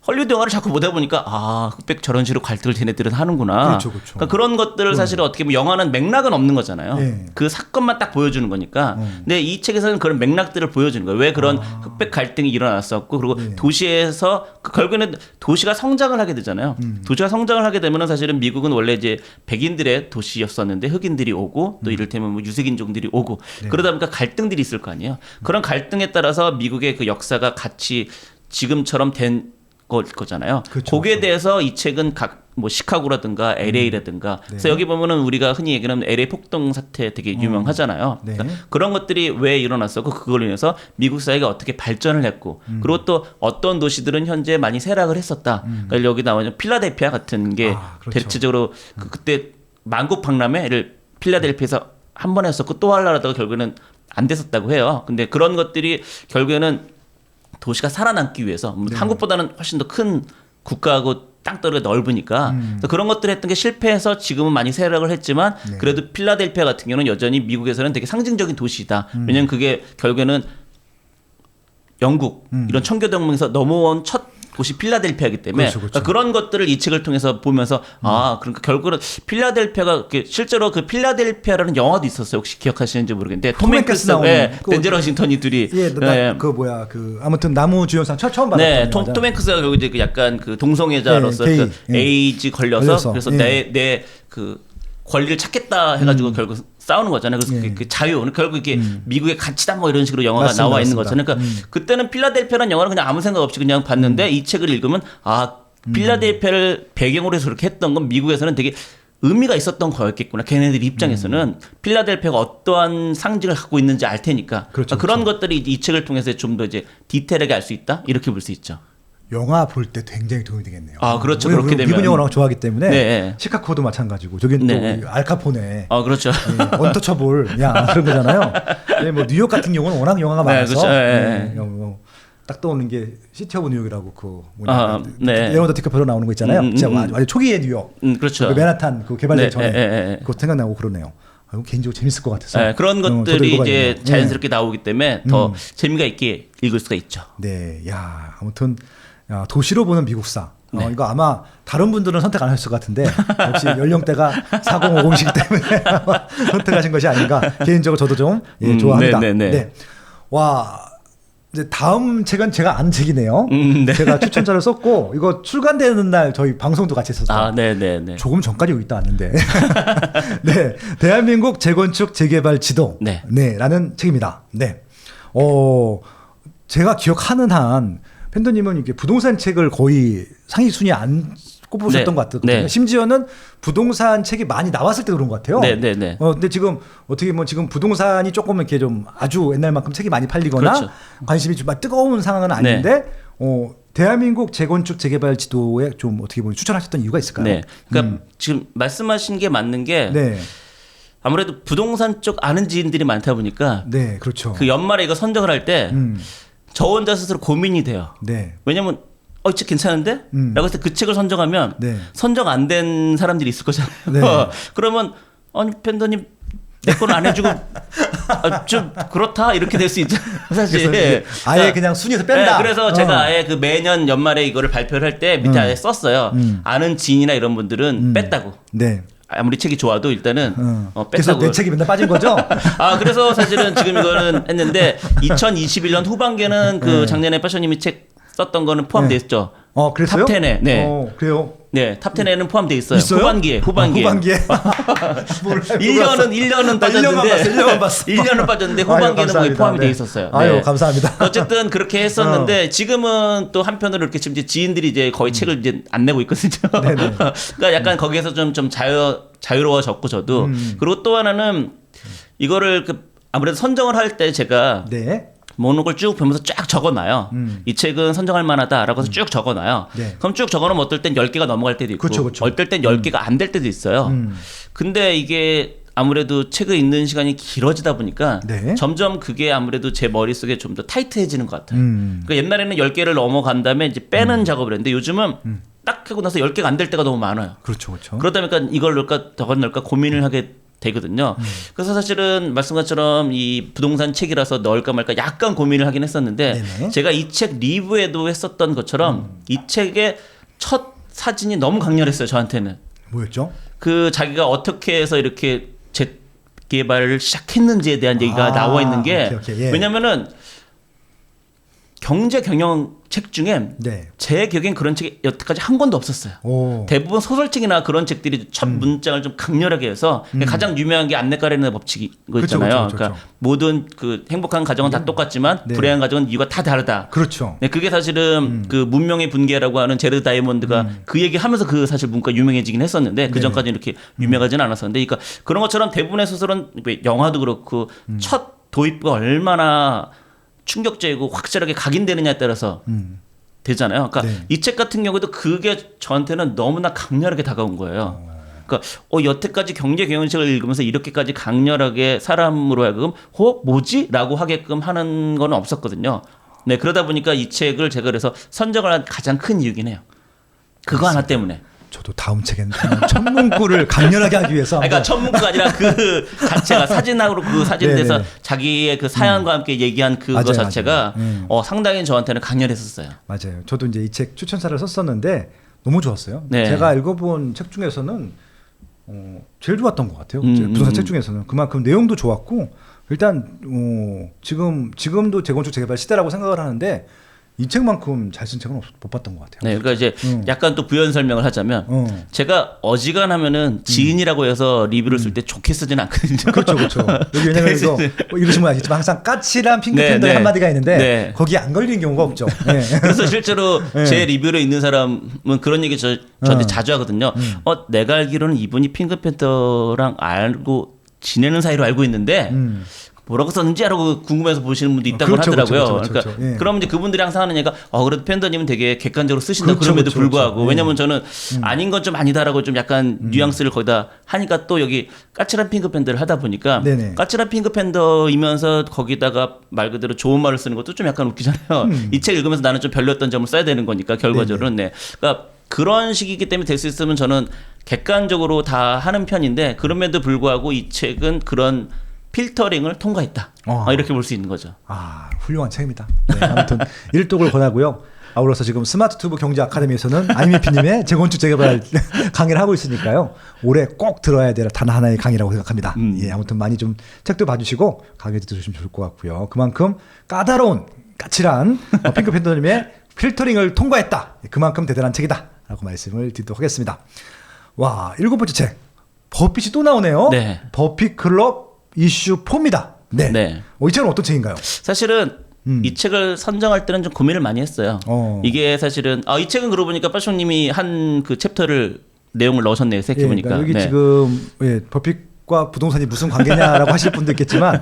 헐리우드 영화를 자꾸 보다 보니까 흑백 저런 식으로 갈등을 쟤네들은 하는구나. 그렇죠, 그렇죠. 그러니까 그런 것들을 사실 어떻게 보면 영화는 맥락은 없는 거잖아요. 네. 그 사건만 딱 보여주는 거니까. 근데 이 책에서는 그런 맥락들을 보여주는 거예요. 왜 그런 흑백 갈등이 일어났었고 그리고 네. 도시에서 결국에는 도시가 성장을 하게 되잖아요. 도시가 성장을 하게 되면은 사실은 미국은 원래 이제 백인들의 도시였었는데 흑인들이 오고 또 이를테면 뭐 유색인종들이 오고 네. 그러다 보니까 갈등들이 있을 거 아니에요. 그런 갈등에 따라서 미국의 그 역사가 같이 지금처럼 된 거잖아요. 그렇죠. 거기에 대해서 이 책은 각 뭐 시카고라든가 LA라든가 그래서 여기 보면은 우리가 흔히 얘기하는 LA 폭동 사태 되게 유명하잖아요. 네. 그러니까 그런 것들이 왜 일어났었고 그걸로 인해서 미국 사회가 어떻게 발전을 했고 그리고 또 어떤 도시들은 현재 많이 쇠락을 했었다. 그러니까 여기 나오는 필라델피아 같은 게 그렇죠. 대체적으로 그때 만국 박람회를 필라델피아에서 한 번 했었고 또 하려다가 결국에는 안 됐었다고 해요. 근데 그런 것들이 결국에는 도시가 살아남기 위해서 한국보다는 훨씬 더 큰 국가하고 땅덩이가 넓으니까 그래서 그런 것들을 했던 게 실패해서 지금은 많이 쇠락을 했지만 그래도 필라델피아 같은 경우는 여전히 미국에서는 되게 상징적인 도시이다. 왜냐하면 그게 결국에는 영국 이런 청교동맹에서 넘어온 첫 곳이 필라델피아이기 때문에 그렇죠, 그렇죠. 그러니까 그런 것들을 이 책을 통해서 보면서 그러니까 결국은 필라델피아가 실제로 그 필라델피아라는 영화도 있었어요. 혹시 기억하시는지 모르겠는데 톰 행크스 나오는 덴젤 워싱턴이 둘이 그 뭐야 그 아무튼 나무 주연상 처음 받았던 네, 톰 행크스가 결국 이제 그 약간 그 동성애자로서 네, 그 게이, 에이즈 걸려서 그래서 예. 내 그 권리를 찾겠다 해가지고 결국 싸우는 거잖아요. 그래서 그 자유, 결국 이게 미국의 가치다 뭐 이런 식으로 영화가 맞습니다, 나와 있는 맞습니다. 거잖아요. 그러니까 그때는 필라델피아라는 영화를 그냥 아무 생각 없이 그냥 봤는데 이 책을 읽으면 필라델피아를 배경으로 해서 그렇게 했던 건 미국에서는 되게 의미가 있었던 거였겠구나. 걔네들 입장에서는 필라델피아가 어떠한 상징을 갖고 있는지 알 테니까. 그렇죠, 그러니까 그런 것들이 이 책을 통해서 좀 더 이제 디테일하게 알 수 있다. 이렇게 볼 수 있죠. 영화 볼 때 굉장히 도움이 되겠네요. 그렇죠. 우리는 그렇게 되면 미국 영화를 좋아하기 때문에 네. 시카고도 마찬가지고 저기 네. 또 알카포네, 그렇죠. 언터처블, 야 그런 거잖아요. 네, 뭐 뉴욕 같은 경우는 워낙 영화가 네, 많아서 그렇죠. 네. 딱 떠오르는 게 시티 오브 뉴욕이라고 그 네. 레오나르도 디카프리오 나오는 거 있잖아요. 진짜 아주 초기의 뉴욕, 그렇죠. 그 맨하탄 그 개발되기 네, 전에 그거 생각나고 그러네요. 개인적으로 재밌을 것 같아서 그런 저도 것들이 읽어봐야겠네요. 이제 자연스럽게 나오기 때문에 더 재미가 있게 읽을 수가 있죠. 네, 야 아무튼 도시로 보는 미국사. 이거 아마 다른 분들은 선택 안 하셨을 것 같은데 역시 연령대가 4050이기 때문에 아마 선택하신 것이 아닌가 개인적으로 저도 좀 좋아합니다. 네. 와 이제 다음 책은 제가 아는 책이네요. 네. 제가 추천자를 썼고 이거 출간되는 날 저희 방송도 같이 했었어요. 네네네. 조금 전까지 여기 있다 왔는데 네, 대한민국 재건축 재개발 지도 라는 책입니다. 네, 제가 기억하는 한 팬더님은 이게 부동산 책을 거의 상위 순위 안 꼽으셨던 것 같거든요. 심지어는 부동산 책이 많이 나왔을 때 그런 것 같아요. 네네네. 근데 지금 어떻게 보면 지금 부동산이 조금 이렇게 좀 아주 옛날만큼 책이 많이 팔리거나 그렇죠. 관심이 좀 뜨거운 상황은 아닌데 대한민국 재건축 재개발 지도에 좀 어떻게 보면 추천하셨던 이유가 있을까요? 네. 그러니까 지금 말씀하신 게 맞는 게 아무래도 부동산 쪽 아는 지인들이 많다 보니까 네, 그렇죠. 그 연말에 이거 선정을 할 때 저 혼자 스스로 고민이 돼요. 네. 왜냐면 이 책 괜찮은데? 라고 해서 그 책을 선정하면 선정 안 된 사람들이 있을 거잖아요. 네. 그러면 아니 팬더님 내 건 안 해주고 좀 그렇다 이렇게 될 수 있잖아요. 사실 아예 그냥 순위에서 뺀다. 그래서 제가 아예 그 매년 연말에 이거를 발표를 할 때 밑에 아예 썼어요. 아는 지인이나 이런 분들은 뺐다고. 네. 아무리 책이 좋아도 일단은 뺐다고. 그래서 내 책이 맨날 빠진 거죠? 그래서 사실은 지금 이거는 했는데 2021년 후반기에는 그 작년에 패션님이 책 썼던 거는 포함돼 있죠. 그랬어요? 탑 10에. 네. 그래요? 네, 탑 10에는 포함돼 있어요. 있어요? 후반기에. 1년은 1년은 빠졌는데 1년만 봤어. 1년은 빠졌는데 후반기에는 거의 포함이 돼 있었어요. 아유, 감사합니다. 어쨌든 그렇게 했었는데 지금은 또 한편으로 이렇게 지금 이제 지인들이 이제 거의 책을 이제 안 내고 있거든요. 그러니까 약간 거기에서 좀 자유로워졌고 저도. 그리고 또 하나는 이거를 아무래도 선정을 할 때 제가 목록을 쭉 보면서 쫙 적어놔요. 이 책은 선정할 만하다라고 해서 쭉 적어놔요. 그럼 쭉 적어놓으면 어떨 땐 10개가 넘어갈 때도 있고 그쵸. 어떨 땐 10개가 안 될 때도 있어요. 근데 이게 아무래도 책을 읽는 시간이 길어지다 보니까 점점 그게 아무래도 제 머릿속에 좀 더 타이트해지는 것 같아요. 그러니까 옛날에는 10개를 넘어간 다음에 이제 빼는 작업을 했는데 요즘은 딱 하고 나서 10개가 안 될 때가 너무 많아요. 그렇죠. 그러다 보니까 이걸 넣을까 저걸 넣을까 고민을 하게 되거든요. 그래서 사실은 말씀처럼 이 부동산 책이라서 넣을까 말까 약간 고민을 하긴 했었는데 네네. 제가 이 책 리뷰에도 했었던 것처럼 이 책의 첫 사진이 너무 강렬했어요. 저한테는. 뭐였죠? 그 자기가 어떻게 해서 이렇게 재개발을 시작했는지에 대한 얘기가 나와 있는 게 오케이, 예. 왜냐면은 경제 경영 책 중에 네. 제 기억엔 그런 책이 여태까지 한 권도 없었어요. 오. 대부분 소설책이나 그런 책들이 첫 문장을 좀 강렬하게 해서 가장 유명한 게 안내가리는 법칙이 거 그쵸, 있잖아요. 그쵸. 그러니까 모든 그 행복한 가정은 다 똑같지만 네. 불행한 가정은 이유가 다 다르다. 그렇죠. 네, 그게 사실은 그 문명의 분계라고 하는 제르 다이몬드가 그 얘기하면서 그 사실 문과 유명해지긴 했었는데 그 전까지는 이렇게 유명하지는 않았었는데, 그러니까 그런 것처럼 대부분의 소설은 영화도 그렇고 첫 도입부가 얼마나 충격적이고 확실하게 각인되느냐에 따라서 되잖아요. 그러니까 네. 이 책 같은 경우도 그게 저한테는 너무나 강렬하게 다가온 거예요. 그러니까 여태까지 경제 경영책을 읽으면서 이렇게까지 강렬하게 사람으로 하여금 뭐지? 라고 하게끔 하는 거는 없었거든요. 네, 그러다 보니까 이 책을 제가 그래서 선정을 한 가장 큰 이유긴 해요. 그거 하나 때문에. 저도 다음 책에는 첫 문구를 강렬하게 하기 위해서 그러니까 첫 문구가 아니라 그 자체가 사진으로 그 사진에서 네네. 자기의 그 사연과 함께 얘기한 그거 맞아요, 자체가 맞아요. 상당히 저한테는 강렬했었어요. 맞아요. 저도 이제 이 책 추천사를 썼었는데 너무 좋았어요. 네. 제가 읽어본 책 중에서는 제일 좋았던 것 같아요. 부동산 책 중에서는 그만큼 내용도 좋았고 일단 지금도 재건축 재개발 시대라고 생각을 하는데 이 책만큼 잘 쓴 책은 못 봤던 것 같아요. 네, 그러니까 이제 약간 또 부연 설명을 하자면 제가 어지간하면은 지인이라고 해서 리뷰를 쓸 때 좋게 쓰지는 않거든요. 그렇죠, 그렇죠. 여기 왜냐면 이거 읽으시면 아시겠지만 항상 까칠한 핑크팬더의 네, 네. 한마디가 있는데 네. 거기에 안 걸리는 경우가 없죠. 네. 그래서 실제로 제 리뷰를 읽는 사람은 그런 얘기 저한테 자주 하거든요. 내가 알기로는 이분이 핑크팬더랑 알고 지내는 사이로 알고 있는데 뭐라고 썼는지 알고 궁금해서 보시는 분도 있다고 그렇죠, 하더라고요. 그렇죠. 그러니까 예. 그럼 이제 그분들이 항상 하는 얘기가 그래도 팬더님은 되게 객관적으로 쓰신다. 그렇죠, 그럼에도 그렇죠, 불구하고 그렇죠. 왜냐면 저는 아닌 건 좀 아니다라고 좀 약간 뉘앙스를 거기다 하니까 또 여기 까칠한 핑크 팬더를 하다 보니까 네네. 까칠한 핑크 팬더이면서 거기다가 말 그대로 좋은 말을 쓰는 것도 좀 약간 웃기잖아요. 이 책 읽으면서 나는 좀 별로였던 점을 써야 되는 거니까 결과적으로는 네. 그러니까 그런 식이기 때문에 될 수 있으면 저는 객관적으로 다 하는 편인데 그럼에도 불구하고 이 책은 그런 필터링을 통과했다. 이렇게 볼 수 있는 거죠. 훌륭한 책입니다. 네, 아무튼 일독을 권하고요. 아울러서 지금 스마트 튜브 경제 아카데미에서는 아이미피님의 재건축 재개발 강의를 하고 있으니까요. 올해 꼭 들어야 될 단 하나의 강의라고 생각합니다. 예, 아무튼 많이 좀 책도 봐주시고 강의도 들으시면 좋을 것 같고요. 그만큼 까다로운 까칠한 핑크팬더님의 필터링을 통과했다. 그만큼 대단한 책이다라고 말씀을 드리도록 하겠습니다. 와, 7번째 책 버핏이 또 나오네요. 네. 버핏 클럽 이슈 4입니다. 네. 네. 이 책은 어떤 책인가요? 사실은 이 책을 선정할 때는 좀 고민을 많이 했어요. 이게 사실은 이 책은 그러고 보니까 빠쇼님이 한 그 챕터를 내용을 넣으셨네요. 생각해 보니까. 여기 지금 버핏과 부동산이 무슨 관계냐라고 하실 분도 있겠지만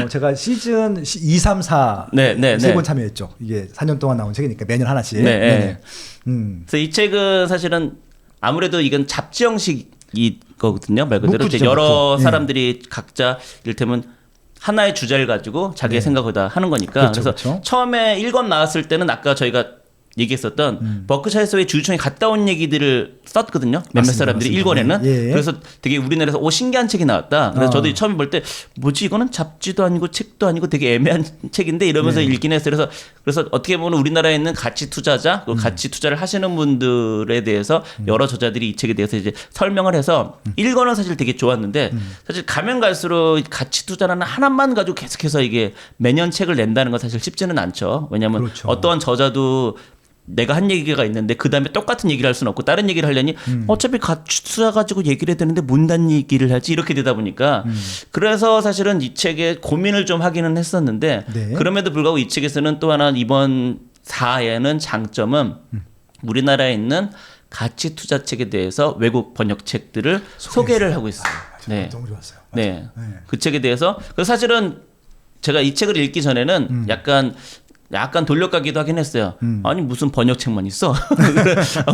제가 시즌 2, 3, 4 세 권 참여했죠. 이게 4년 동안 나온 책이니까 매년 하나씩. 네. 그래서 이 책은 사실은 아무래도 이건 잡지 형식이거든요. 말 그대로 묶어주죠, 여러 묶죠. 사람들이 각자 이를테면 하나의 주제를 가지고 자기의 생각을 다 하는 거니까. 그래서 처음에 1권 나왔을 때는 아까 저희가 얘기했었던 버크샤이어의 주주총회 갔다 온 얘기들을 썼거든요. 몇몇 사람들이 1권에는. 예. 그래서 되게 우리나라에서 신기한 책이 나왔다. 그래서 저도 처음에 볼 때 뭐지 이거는 잡지도 아니고 책도 아니고 되게 애매한 책인데 이러면서 읽긴 했어요. 그래서 어떻게 보면 우리나라에 있는 가치 투자자, 가치 투자를 하시는 분들에 대해서 여러 저자들이 이 책에 대해서 이제 설명을 해서 1권은 사실 되게 좋았는데 사실 가면 갈수록 가치 투자라는 하나만 가지고 계속해서 이게 매년 책을 낸다는 건 사실 쉽지는 않죠. 왜냐하면 그렇죠. 어떠한 저자도 내가 한 얘기가 있는데 그 다음에 똑같은 얘기를 할 수는 없고 다른 얘기를 하려니 어차피 가치 투자 가지고 얘기를 해야 되는데 뭔단 얘기를 하지 이렇게 되다 보니까 그래서 사실은 이 책에 고민을 좀 하기는 했었는데 그럼에도 불구하고 이 책에서는 또 하나 이번 4에는 장점은 우리나라에 있는 가치 투자 책에 대해서 외국 번역책들을 소개를 하고 있어요. 네. 너무 좋았어요. 네. 그 책에 대해서 그래서 사실은 제가 이 책을 읽기 전에는 약간 돌려가기도 하긴 했어요. 아니 무슨 번역책만 있어?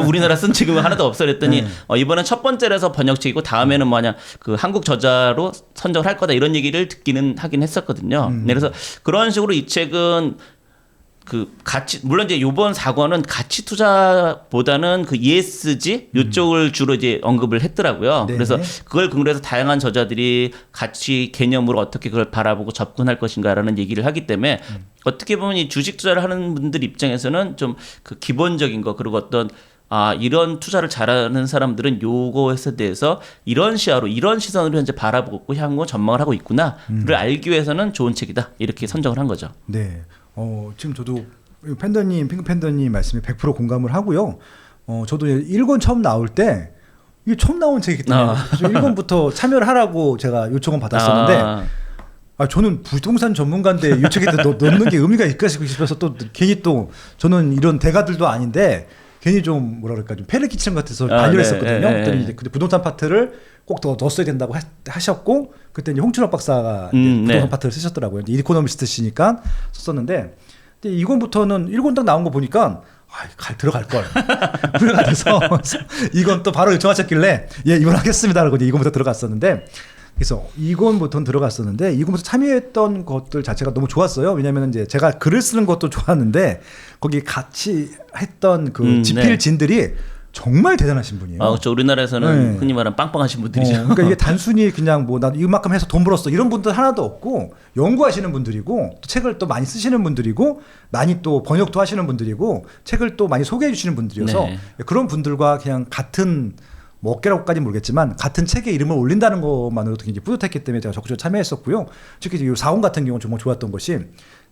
우리나라 쓴 책은 하나도 없어 그랬더니 이번엔 첫 번째라서 번역책이고 다음에는 뭐냐 그 한국 저자로 선정을 할 거다 이런 얘기를 듣기는 하긴 했었거든요. 네, 그래서 그런 식으로 이 책은 그 가치 물론 이제 요번 사건은 가치 투자보다는 그 ESG 요쪽을 주로 이제 언급을 했더라고요. 네네. 그래서 그걸 근거로 해서 다양한 저자들이 가치 개념으로 어떻게 그걸 바라보고 접근할 것인가라는 얘기를 하기 때문에 어떻게 보면 이 주식 투자를 하는 분들 입장에서는 좀 그 기본적인 거 그리고 어떤 이런 투자를 잘하는 사람들은 요것에 대해서 이런 시야로 이런 시선으로 현재 바라보고 향후 전망을 하고 있구나를 알기 위해서는 좋은 책이다 이렇게 선정을 한 거죠. 네. 지금 저도 핑크 팬더님 말씀에 100% 공감을 하고요. 저도 1권 처음 나올 때 이게 처음 나온 책이기 때문에 1권부터 참여를 하라고 제가 요청을 받았었는데 저는 부동산 전문가인데 이 책에 넣는 게 의미가 있을까 싶어서 또 괜히 또 저는 이런 대가들도 아닌데 괜히 좀 뭐라 그럴까 좀 폐를 끼치는 것 같아서 반려를 했었거든요. 그랬더니 이제 근데 부동산 파트를 꼭 더 넣었어야 된다고 하셨고 그때 이제 홍춘업 박사가 부동산 파트를 쓰셨더라고요. 이제 이코노미스트시니까 썼었는데 근데 이건부터는 1권 딱 나온 거 보니까 들어갈 걸. 후회가 돼서 이건 또 바로 요청하셨길래 예 이건 하겠습니다. 그러고 이제 이건부터 들어갔었는데 그래서 이건부터는 들어갔었는데 이건부터 참여했던 것들 자체가 너무 좋았어요. 왜냐하면 이제 제가 글을 쓰는 것도 좋았는데 거기 같이 했던 그 집필진들이 정말 대단하신 분이에요. 그렇죠. 우리나라에서는 네. 흔히 말하는 빵빵하신 분들이죠. 그러니까 이게 단순히 그냥 뭐 나 이만큼 해서 돈 벌었어 이런 분들 하나도 없고 연구하시는 분들이고 또 책을 또 많이 쓰시는 분들이고 많이 또 번역도 하시는 분들이고 책을 또 많이 소개해 주시는 분들이어서 네. 그런 분들과 그냥 같은 뭐 어깨라고까지는 모르겠지만 같은 책에 이름을 올린다는 것만으로도 굉장히 뿌듯했기 때문에 제가 적극적으로 참여했었고요. 특히 이 4권 같은 경우는 정말 좋았던 것이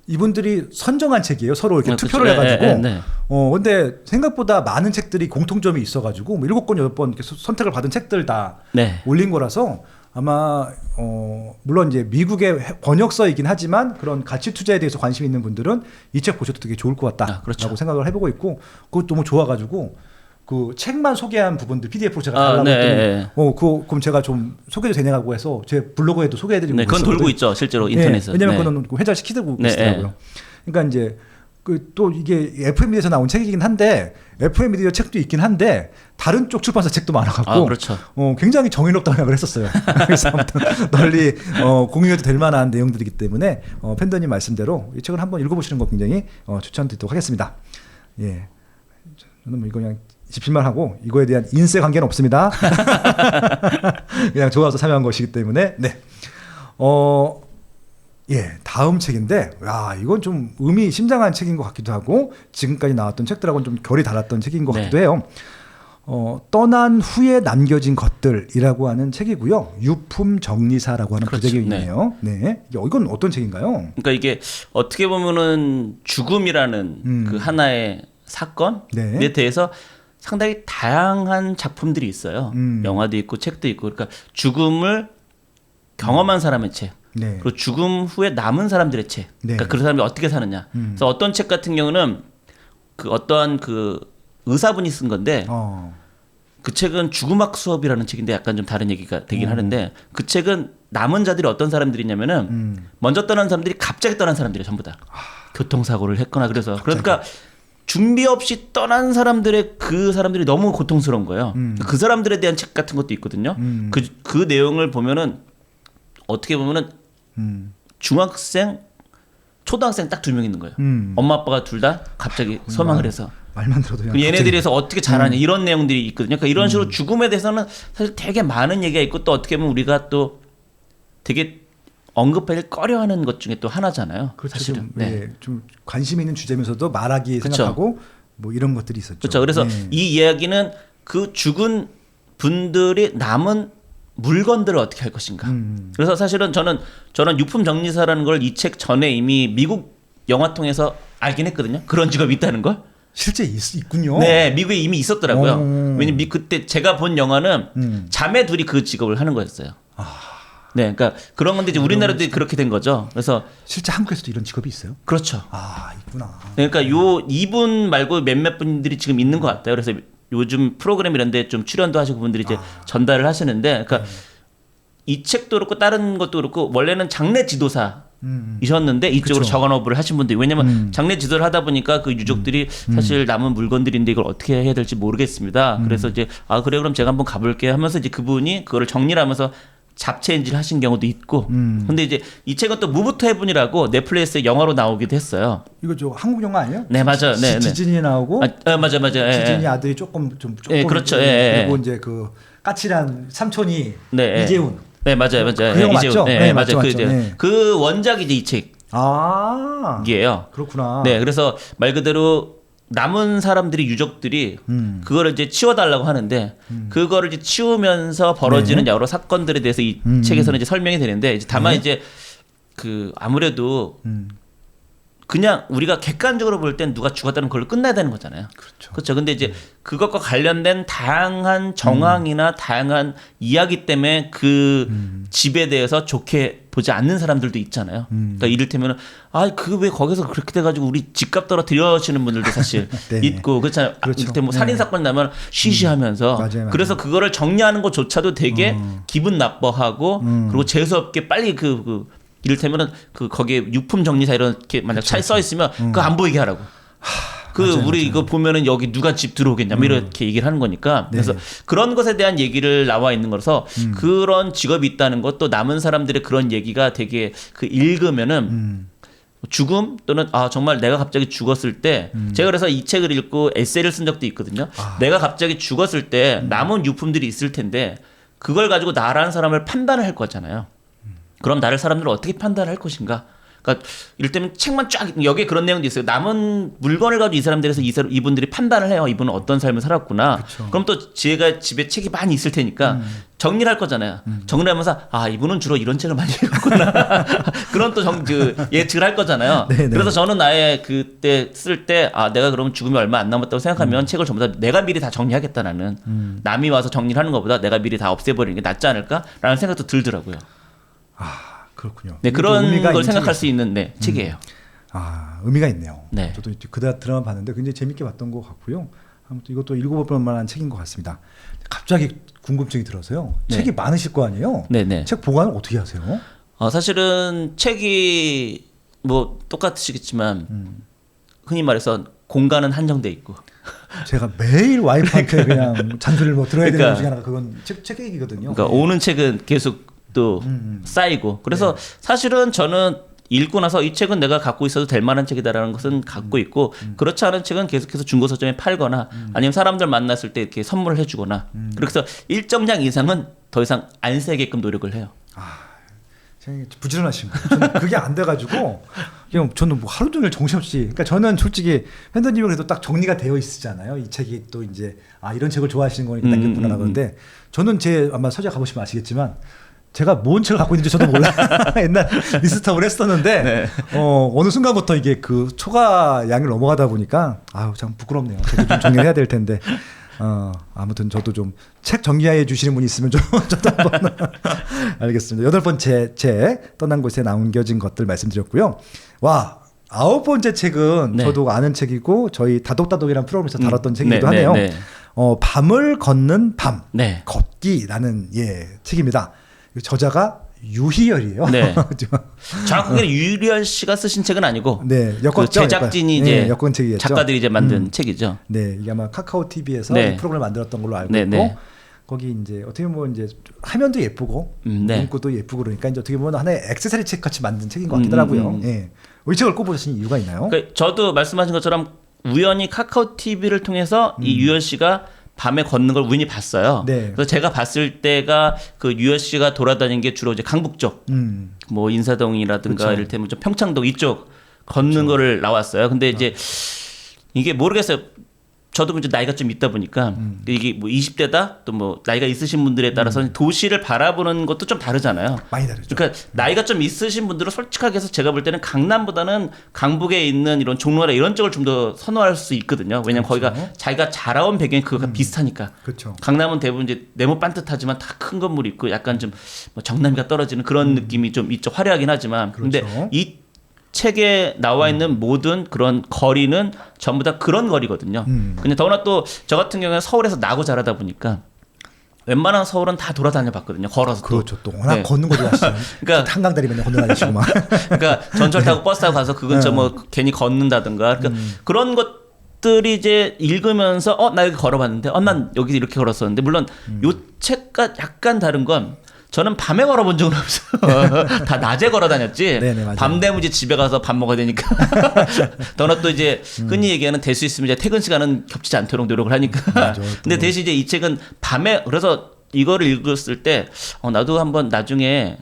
이분들이 선정한 책이에요. 서로 이렇게 투표를 해가지고. 근데 생각보다 많은 책들이 공통점이 있어가지고 뭐 7권, 8권 이렇게 선택을 받은 책들 다 올린 거라서 아마 물론 이제 미국의 번역서이긴 하지만 그런 가치 투자에 대해서 관심 있는 분들은 이 책 보셔도 되게 좋을 것 같다라고 그렇죠. 생각을 해보고 있고 그것도 너무 좋아가지고 그 책만 소개한 부분들 PDF로 제가 달라고 했더니 그럼 제가 좀 소개도 되냐고 해서 제 블로그에도 소개해드리고 그건 있었거든요. 돌고 있죠 실제로 인터넷에. 왜냐면 그거는 회자시키고 계시더라고요. 그러니까 이제 그 또 이게 FM미디어에서 나온 책이긴 한데 FM미디어 책도 있긴 한데 다른 쪽 출판사 책도 많아갖고 그렇죠. 굉장히 정의롭다고 생각을 했었어요. 그래서 아무튼 널리 공유해도 될 만한 내용들이기 때문에 팬더님 말씀대로 이 책을 한번 읽어보시는 거 굉장히 추천드리도록 하겠습니다. 예, 저는 뭐 이거 그냥 집필만 하고 이거에 대한 인세 관계는 없습니다. 그냥 좋아서 참여한 것이기 때문에 네. 다음 책인데 이건 좀 의미심장한 책인 것 같기도 하고 지금까지 나왔던 책들하고는 좀 결이 달랐던 책인 것 같기도 해요. 떠난 후에 남겨진 것들이라고 하는 책이고요. 유품 정리사라고 하는 부제가 있네요. 네. 이건 어떤 책인가요? 그러니까 이게 어떻게 보면은 죽음이라는 그 하나의 사건에 대해서 상당히 다양한 작품들이 있어요. 영화도 있고 책도 있고 그러니까 죽음을 경험한 사람의 책 그리고 죽음 후에 남은 사람들의 책 그러니까 그 사람이 어떻게 사느냐 그래서 어떤 책 같은 경우는 그 어떠한 그 의사분이 쓴 건데 그 책은 죽음학 수업이라는 책인데 약간 좀 다른 얘기가 되긴 하는데 그 책은 남은 자들이 어떤 사람들이냐면은 먼저 떠난 사람들이 갑자기 떠난 사람들이 전부 다 교통사고를 했거나 그래서 그러니까 준비 없이 떠난 그 사람들이 너무 고통스러운 거예요. 그 사람들에 대한 책 같은 것도 있거든요. 그 내용을 보면은 어떻게 보면은 중학생, 초등학생 딱 2명 있는 거예요. 엄마 아빠가 둘 다 갑자기 사망을 해서. 말만 들어도 그럼 얘네들에서 어떻게 자라냐 이런 내용들이 있거든요. 그러니까 이런 식으로 죽음에 대해서는 사실 되게 많은 얘기가 있고 또 어떻게 보면 우리가 또 되게 언급하기 꺼려하는 것 중에 또 하나잖아요. 그렇죠. 사실은. 좀 관심 있는 주제면서도 말하기 생각하고 뭐 이런 것들이 있었죠. 그렇죠. 그래서 이 이야기는 그 죽은 분들이 남은 물건들을 어떻게 할 것인가. 그래서 사실은 저는 유품 정리사라는 걸 이 책 전에 이미 미국 영화 통해서 알긴 했거든요. 그런 직업이 있다는 걸. 실제 있군요. 네, 미국에 이미 있었더라고요. 왜냐면 그때 제가 본 영화는 자매 둘이 그 직업을 하는 거였어요. 네, 그러니까 그런 건데 이제 우리나라도 그렇게 된 거죠. 그래서 실제 한국에서도 이런 직업이 있어요? 그렇죠. 있구나. 그러니까 이분 말고 몇몇 분들이 지금 있는 것 같아요. 그래서 요즘 프로그램 이런데 좀 출연도 하시고 분들이 이제 전달을 하시는데, 그러니까 이 책도 그렇고 다른 것도 그렇고 원래는 장례 지도사이셨는데 이쪽으로 전업을 하신 분들이 왜냐면 장례 지도를 하다 보니까 그 유족들이 사실 남은 물건들인데 이걸 어떻게 해야 될지 모르겠습니다. 그래서 이제 그래 그럼 제가 한번 가볼게 하면서 이제 그분이 그거를 정리를 하면서 잡채인지를 하신 경우도 있고. 근데 이제 이 책은 또 무브 투 헤븐이라고 넷플릭스에 영화로 나오기도 했어요. 이거 저 한국 영화 아니에요? 네, 맞아요. 네, 네. 지진이 나오고 맞아. 지진이 아들이 조금 예, 그렇죠. 예, 그리고 이제 그 까칠한 삼촌이 네, 이재훈. 네, 맞아요. 그 영화 맞죠? 네, 네, 맞아요. 맞죠, 그, 맞죠. 이제 네. 그 원작이 이제 이 아, 책이에요. 그렇구나. 네, 그래서 말 그대로 남은 사람들이 유족들이 그거를 이제 치워달라고 하는데 그거를 이제 치우면서 벌어지는 네. 여러 사건들에 대해서 이 책에서는 이제 설명이 되는데 이제 다만 네. 이제 그 아무래도 그냥 우리가 객관적으로 볼 땐 누가 죽었다는 걸로 끝나야 되는 거잖아요. 그렇죠. 그렇죠. 근데 이제 그것과 관련된 다양한 정황이나 다양한 이야기 때문에 그 집에 대해서 좋게 보지 않는 사람들도 있잖아요. 그러니까 이를테면 그 왜 거기서 그렇게 돼가지고 우리 집값 떨어뜨려시는 분들도 사실 네네. 있고 그렇잖아요. 그렇죠. 이를테면 뭐 네. 살인 사건 나면 쉬쉬하면서 맞아요. 그래서 그거를 정리하는 것조차도 되게 기분 나빠하고 그리고 재수 없게 빨리 그 이를테면은 그 거기에 유품 정리사 이렇게 만약 차에 써 있으면 그거 안 보이게 하라고. 그 맞아요, 우리 맞아요. 이거 보면은 여기 누가 집 들어오겠냐 뭐 이렇게 얘기를 하는 거니까. 그래서 그런 것에 대한 얘기를 나와 있는 거라서 그런 직업이 있다는 것 또 남은 사람들의 그런 얘기가 되게 그 읽으면은 죽음 또는 정말 내가 갑자기 죽었을 때 제가 그래서 이 책을 읽고 에세이를 쓴 적도 있거든요. 내가 갑자기 죽었을 때 남은 유품들이 있을 텐데 그걸 가지고 나라는 사람을 판단을 할 거잖아요. 그럼 나를 사람들은 어떻게 판단할 것인가? 그러니까 이를테면 책만 쫙 여기에 그런 내용도 있어요. 남은 물건을 가지고 이 사람들에서 이분들이 판단을 해요. 이분은 어떤 삶을 살았구나. 그쵸. 그럼 또 제가 집에 책이 많이 있을 테니까 정리를 할 거잖아요. 정리를 하면서 이분은 주로 이런 책을 많이 읽었구나. 그런 또 예측을 할 거잖아요. 네네. 그래서 저는 아예 그때 쓸 때 내가 그러면 죽음이 얼마 안 남았다고 생각하면 책을 전부 다 내가 미리 다 정리하겠다 나는. 남이 와서 정리를 하는 것보다 내가 미리 다 없애버리는 게 낫지 않을까라는 생각도 들더라고요. 그렇군요. 네, 이것도 그런 의미가 걸 있는 생각할 책이었어요. 수 있는 책이에요. 의미가 있네요. 네. 저도 그 드라마 봤는데 굉장히 재밌게 봤던 것 같고요. 아무튼 이것도 읽어볼 만한 책인 것 같습니다. 갑자기 궁금증이 들어서요. 네. 책이 많으실 거 아니에요? 네네. 책 보관을 어떻게 하세요? 사실은 책이 뭐 똑같으시겠지만 흔히 말해서 공간은 한정돼 있고. 제가 매일 와이프한테 그냥 잔소리를 들어야 되는 그러니까. 것 중에 하나가 그건 책 얘기거든요. 그러니까 오는 책은 계속 또 쌓이고. 그래서 사실은 저는 읽고 나서 이 책은 내가 갖고 있어도 될 만한 책이다라는 것은 갖고 있고 그렇지 않은 책은 계속해서 중고 서점에 팔거나 아니면 사람들 만났을 때 이렇게 선물을 해주거나 그래서 일정량 이상은 더 이상 안 세게끔 노력을 해요. 부지런하신 거예요. 저는 그게 안 돼가지고 그냥 저는 뭐 하루 종일 정신없이. 그러니까 저는 솔직히 팬더님은 그래도 딱 정리가 되어 있으잖아요. 이 책이 또 이제 이런 책을 좋아하시는 거니까 당겼구나 그런데 저는 아마 서재 가보시면 아시겠지만. 제가 뭔 책을 갖고 있는지 저도 몰라요. 옛날 리스트업을 했었는데 네. 어느 순간부터 이게 그 초과 양을 넘어가다 보니까 참 부끄럽네요. 저도 좀 정리해야 될 텐데 아무튼 저도 좀 책 정리해 주시는 분이 있으면 좀 저도 한번 알겠습니다. 8번째 책 떠난 곳에 남겨진 것들 말씀드렸고요. 와 9번째 책은 네. 저도 아는 책이고 저희 다독다독이라는 프로그램에서 다뤘던 책이기도 네, 하네요. 네. 밤을 걷는 밤 네. 걷기라는 책입니다. 저자가 유희열이에요. 네. 정확하게는 유희열 씨가 쓰신 책은 아니고 네, 그 제작진이 이제 여권책이겠죠. 작가들이 이제 만든 책이죠. 네, 이게 아마 카카오 TV에서 네. 이 프로그램을 만들었던 걸로 알고 네, 있고 네. 거기 이제 어떻게 보면 이제 화면도 예쁘고 네. 문구도 예쁘고 그러니까 이제 어떻게 보면 하나의 액세서리 책 같이 만든 책인 것 같기도 하고요. 예. 이 책을 꼽으신 이유가 있나요? 그러니까 저도 말씀하신 것처럼 우연히 카카오 TV를 통해서 이 유희열 씨가 밤에 걷는 걸 우연히 봤어요. 네. 그래서 제가 봤을 때가 그 유희열 씨가 돌아다니는 게 주로 이제 강북 쪽, 뭐 인사동이라든가 그쵸. 이를테면 좀 평창동 이쪽 걷는 거를 나왔어요. 근데 이제 이게 모르겠어요. 저도 이제 나이가 좀 있다 보니까 이게 뭐 20대다 또 뭐 나이가 있으신 분들에 따라서 도시를 바라보는 것도 좀 다르잖아요. 많이 다르죠. 그러니까 나이가 좀 있으신 분들은 솔직하게 해서 제가 볼 때는 강남보다는 강북에 있는 이런 종로나 이런 쪽을 좀 더 선호할 수 있거든요. 왜냐면 그렇죠. 거기가 자기가 자라온 배경이 그거가 비슷하니까. 그렇죠. 강남은 대부분 이제 네모 반듯하지만 다 큰 건물이 있고 약간 좀 뭐 정남이가 떨어지는 그런 느낌이 좀 있죠. 화려하긴 하지만. 근데 그렇죠. 이 책에 나와 있는 모든 그런 거리는 전부 다 그런 거리거든요. 근데 더구나 또 저 같은 경우는 서울에서 나고 자라다 보니까 웬만한 서울은 다 돌아다녀 봤거든요. 걸어서 또. 그렇죠. 또 워낙 네. 걷는 거 좋아하시죠. 그러니까 한강다리 맨날 건너다니시고 막. 그러니까 전철 타고 버스 타고 가서 그 근처 뭐 괜히 걷는다든가 그러니까 그런 것들이 이제 읽으면서 나 여기 걸어봤는데 난 여기 이렇게 걸었었는데 물론 요 책과 약간 다른 건 저는 밤에 걸어본 적은 없어요. 다 낮에 걸어 다녔지. 네네, 맞아요. 밤 되면 이제 집에 가서 밥 먹어야 되니까. 더나 또 이제 흔히 얘기하는 될 수 있으면 이제 퇴근 시간은 겹치지 않도록 노력을 하니까. 맞아, 근데 대신 이제 이 책은 밤에 그래서 이거를 읽었을 때 나도 한번 나중에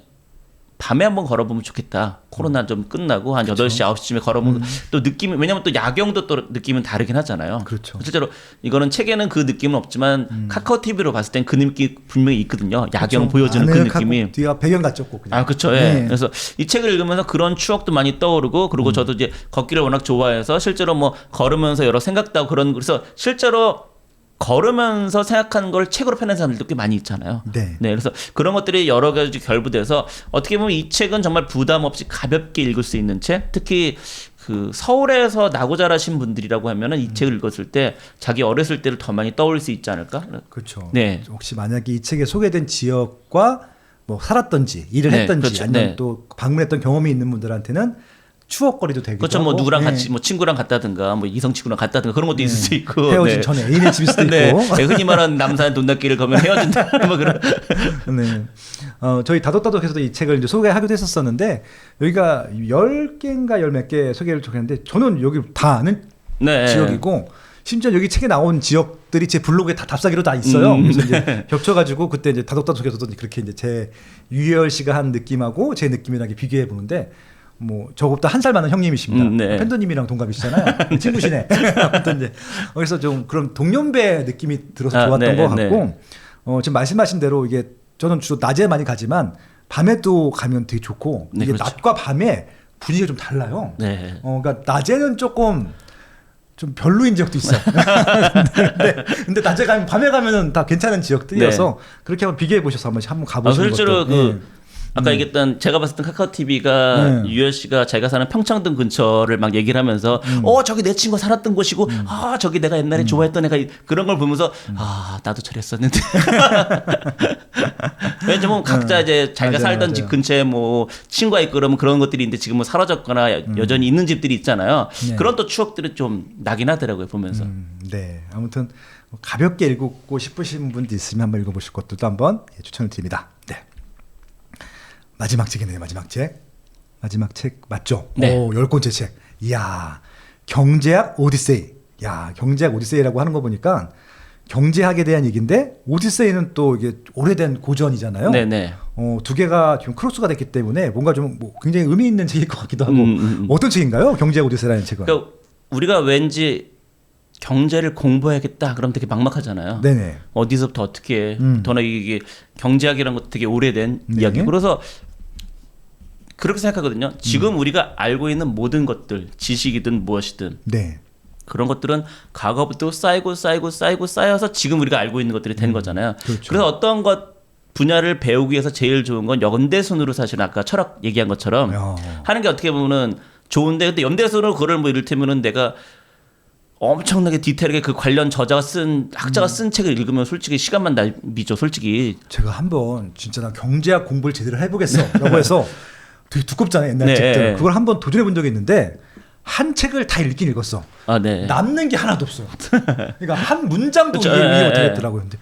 밤에 한번 걸어보면 좋겠다. 코로나 좀 끝나고 한 8시, 9시쯤에 걸어보면 또 느낌이, 왜냐면 또 야경도 또 느낌은 다르긴 하잖아요. 그렇죠. 실제로 이거는 책에는 그 느낌은 없지만 카카오 TV로 봤을 땐 그 느낌 분명히 있거든요. 야경 보여주는 그 느낌이. 뒤가 배경 같죠, 그냥. 아, 그렇죠. 예. 네. 그래서 이 책을 읽으면서 그런 추억도 많이 떠오르고, 그리고 저도 이제 걷기를 워낙 좋아해서 실제로 뭐 걸으면서 여러 생각도 하고 그래서 실제로 걸으면서 생각하는 걸 책으로 펴낸 사람들도 꽤 많이 있잖아요. 네. 그래서 그런 것들이 여러 가지 결부돼서 어떻게 보면 이 책은 정말 부담 없이 가볍게 읽을 수 있는 책. 특히 그 서울에서 나고 자라신 분들이라고 하면은 이 책을 읽었을 때 자기 어렸을 때를 더 많이 떠올릴 수 있지 않을까? 그렇죠. 네. 혹시 만약에 이 책에 소개된 지역과 뭐 살았던지 일을 네, 했던지 그렇죠. 아니면 네. 또 방문했던 경험이 있는 분들한테는 추억거리도 되기도 그렇죠. 하고. 뭐 누구랑 네. 같이 뭐 친구랑 갔다든가 뭐 이성 친구랑 갔다든가 그런 것도 있을 수 있고. 헤어진 전에 애인의 집일 수도 네. 있고. 네. 흔히 말하는 남산 돈닦기를 가면 헤어진다 뭐 그런. 네. 저희 다독다독에서도 이 책을 이제 소개하기도 했었었는데 여기가 10개인가 10몇 개 소개를 좀 했는데 저는 여기 다 아는 네. 지역이고 심지어 여기 책에 나온 지역들이 제 블로그에 다 답사기로 다 있어요. 그래서 이제 겹쳐가지고 그때 이제 다독다독에서도 그렇게 이제 제 유열 씨가 한 느낌하고 제 느낌이랑 이렇게 비교해 보는데 뭐 저보다 한 살 많은 형님이십니다. 네. 팬더님이랑 동갑이시잖아요. 친구시네. 아무튼 이제 그래서 좀 그런 동년배 느낌이 들어서 좋았던 네, 것 네. 같고 지금 말씀하신 대로 이게 저는 주로 낮에 많이 가지만 밤에도 가면 되게 좋고 네, 이게 그렇죠. 낮과 밤에 분위기가 좀 달라요. 네. 그러니까 낮에는 조금 좀 별로인 지역도 있어요. 근데 낮에 가면 밤에 가면은 다 괜찮은 지역들이어서 그렇게 한번 비교해 보셔서 한번 가보시는 실제로 것도. 그 아까 얘기했던 제가 봤을 때 카카오 TV가 유열 씨가 자기가 사는 평창동 근처를 막 얘기를 하면서 저기 내 친구가 살았던 곳이고 저기 내가 옛날에 좋아했던 애가 그런 걸 보면서 나도 저랬었는데. 왜냐면 각자 이제 자기가 맞아요, 살던 맞아요. 집 근처에 뭐 친구가 있고 그러면 그런 것들이 있는데 지금은 사라졌거나 여전히 있는 집들이 있잖아요. 네. 그런 또 추억들이 좀 나긴 하더라고요 보면서. 네, 아무튼 가볍게 읽고 싶으신 분도 있으면 한번 읽어보실 것들도 한번 추천을 드립니다. 네. 마지막 책이네요. 마지막 책. 마지막 책 맞죠? 네. 10권째 책. 이야, 경제학 오디세이. 야, 경제학 오디세이라고 하는 거 보니까 경제학에 대한 얘기인데 오디세이는 또 이게 오래된 고전이잖아요. 네네. 두 개가 좀 크로스가 됐기 때문에 뭔가 좀 뭐 굉장히 의미 있는 책일 것 같기도 하고. 어떤 책인가요? 경제학 오디세이라는 책은. 그러니까 우리가 왠지 경제를 공부해야겠다 그럼 되게 막막하잖아요. 네네. 어디서부터 어떻게 더나 이게 경제학이라는 것도 되게 오래된 네. 이야기. 그래서 그렇게 생각하거든요. 지금 우리가 알고 있는 모든 것들, 지식이든 무엇이든 네. 그런 것들은 과거부터 쌓여서 지금 우리가 알고 있는 것들이 된 거잖아요. 그렇죠. 그래서 어떤 것 분야를 배우기 위해서 제일 좋은 건 연대순으로 사실 아까 철학 얘기한 것처럼 야. 하는 게 어떻게 보면은 좋은데 근데 연대순으로 그걸 뭐 이를테면은 내가 엄청나게 디테일하게 그 관련 저자가 쓴 학자가 쓴 책을 읽으면 솔직히 시간만 낭비죠 솔직히. 제가 한번 진짜 나 경제학 공부를 제대로 해보겠어라고 해서 되게 두껍잖아요 옛날 네. 책들. 그걸 한번 도전해 본 적이 있는데 한 책을 다 읽긴 읽었어. 아, 네. 남는 게 하나도 없어요. 그러니까 한 문장도 그렇죠. 이해 예, 못하겠더라고요. 근데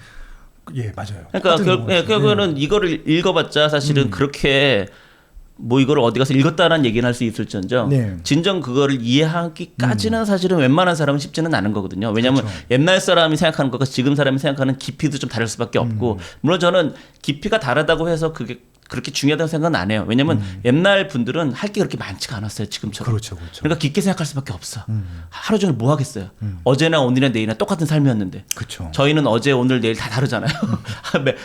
맞아요. 그러니까 똑같은 거 같아요. 결국에는 이거를 읽어봤자 사실은 그렇게 뭐 이거를 어디 가서 읽었다라는 얘기는 할 수 있을지언정 네. 진정 그거를 이해하기까지는 사실은 웬만한 사람은 쉽지는 않은 거거든요. 왜냐하면 그렇죠. 옛날 사람이 생각하는 것과 지금 사람이 생각하는 깊이도 좀 다를 수밖에 없고 물론 저는 깊이가 다르다고 해서 그게 그렇게 중요하다고 생각은 안 해요. 왜냐면 옛날 분들은 할 게 그렇게 많지가 않았어요. 지금처럼. 그렇죠, 그렇죠. 그러니까 깊게 생각할 수밖에 없어. 하루 종일 뭐 하겠어요. 어제나 오늘이나 내일이나 똑같은 삶이었는데. 그렇죠. 저희는 어제 오늘 내일 다 다르잖아요.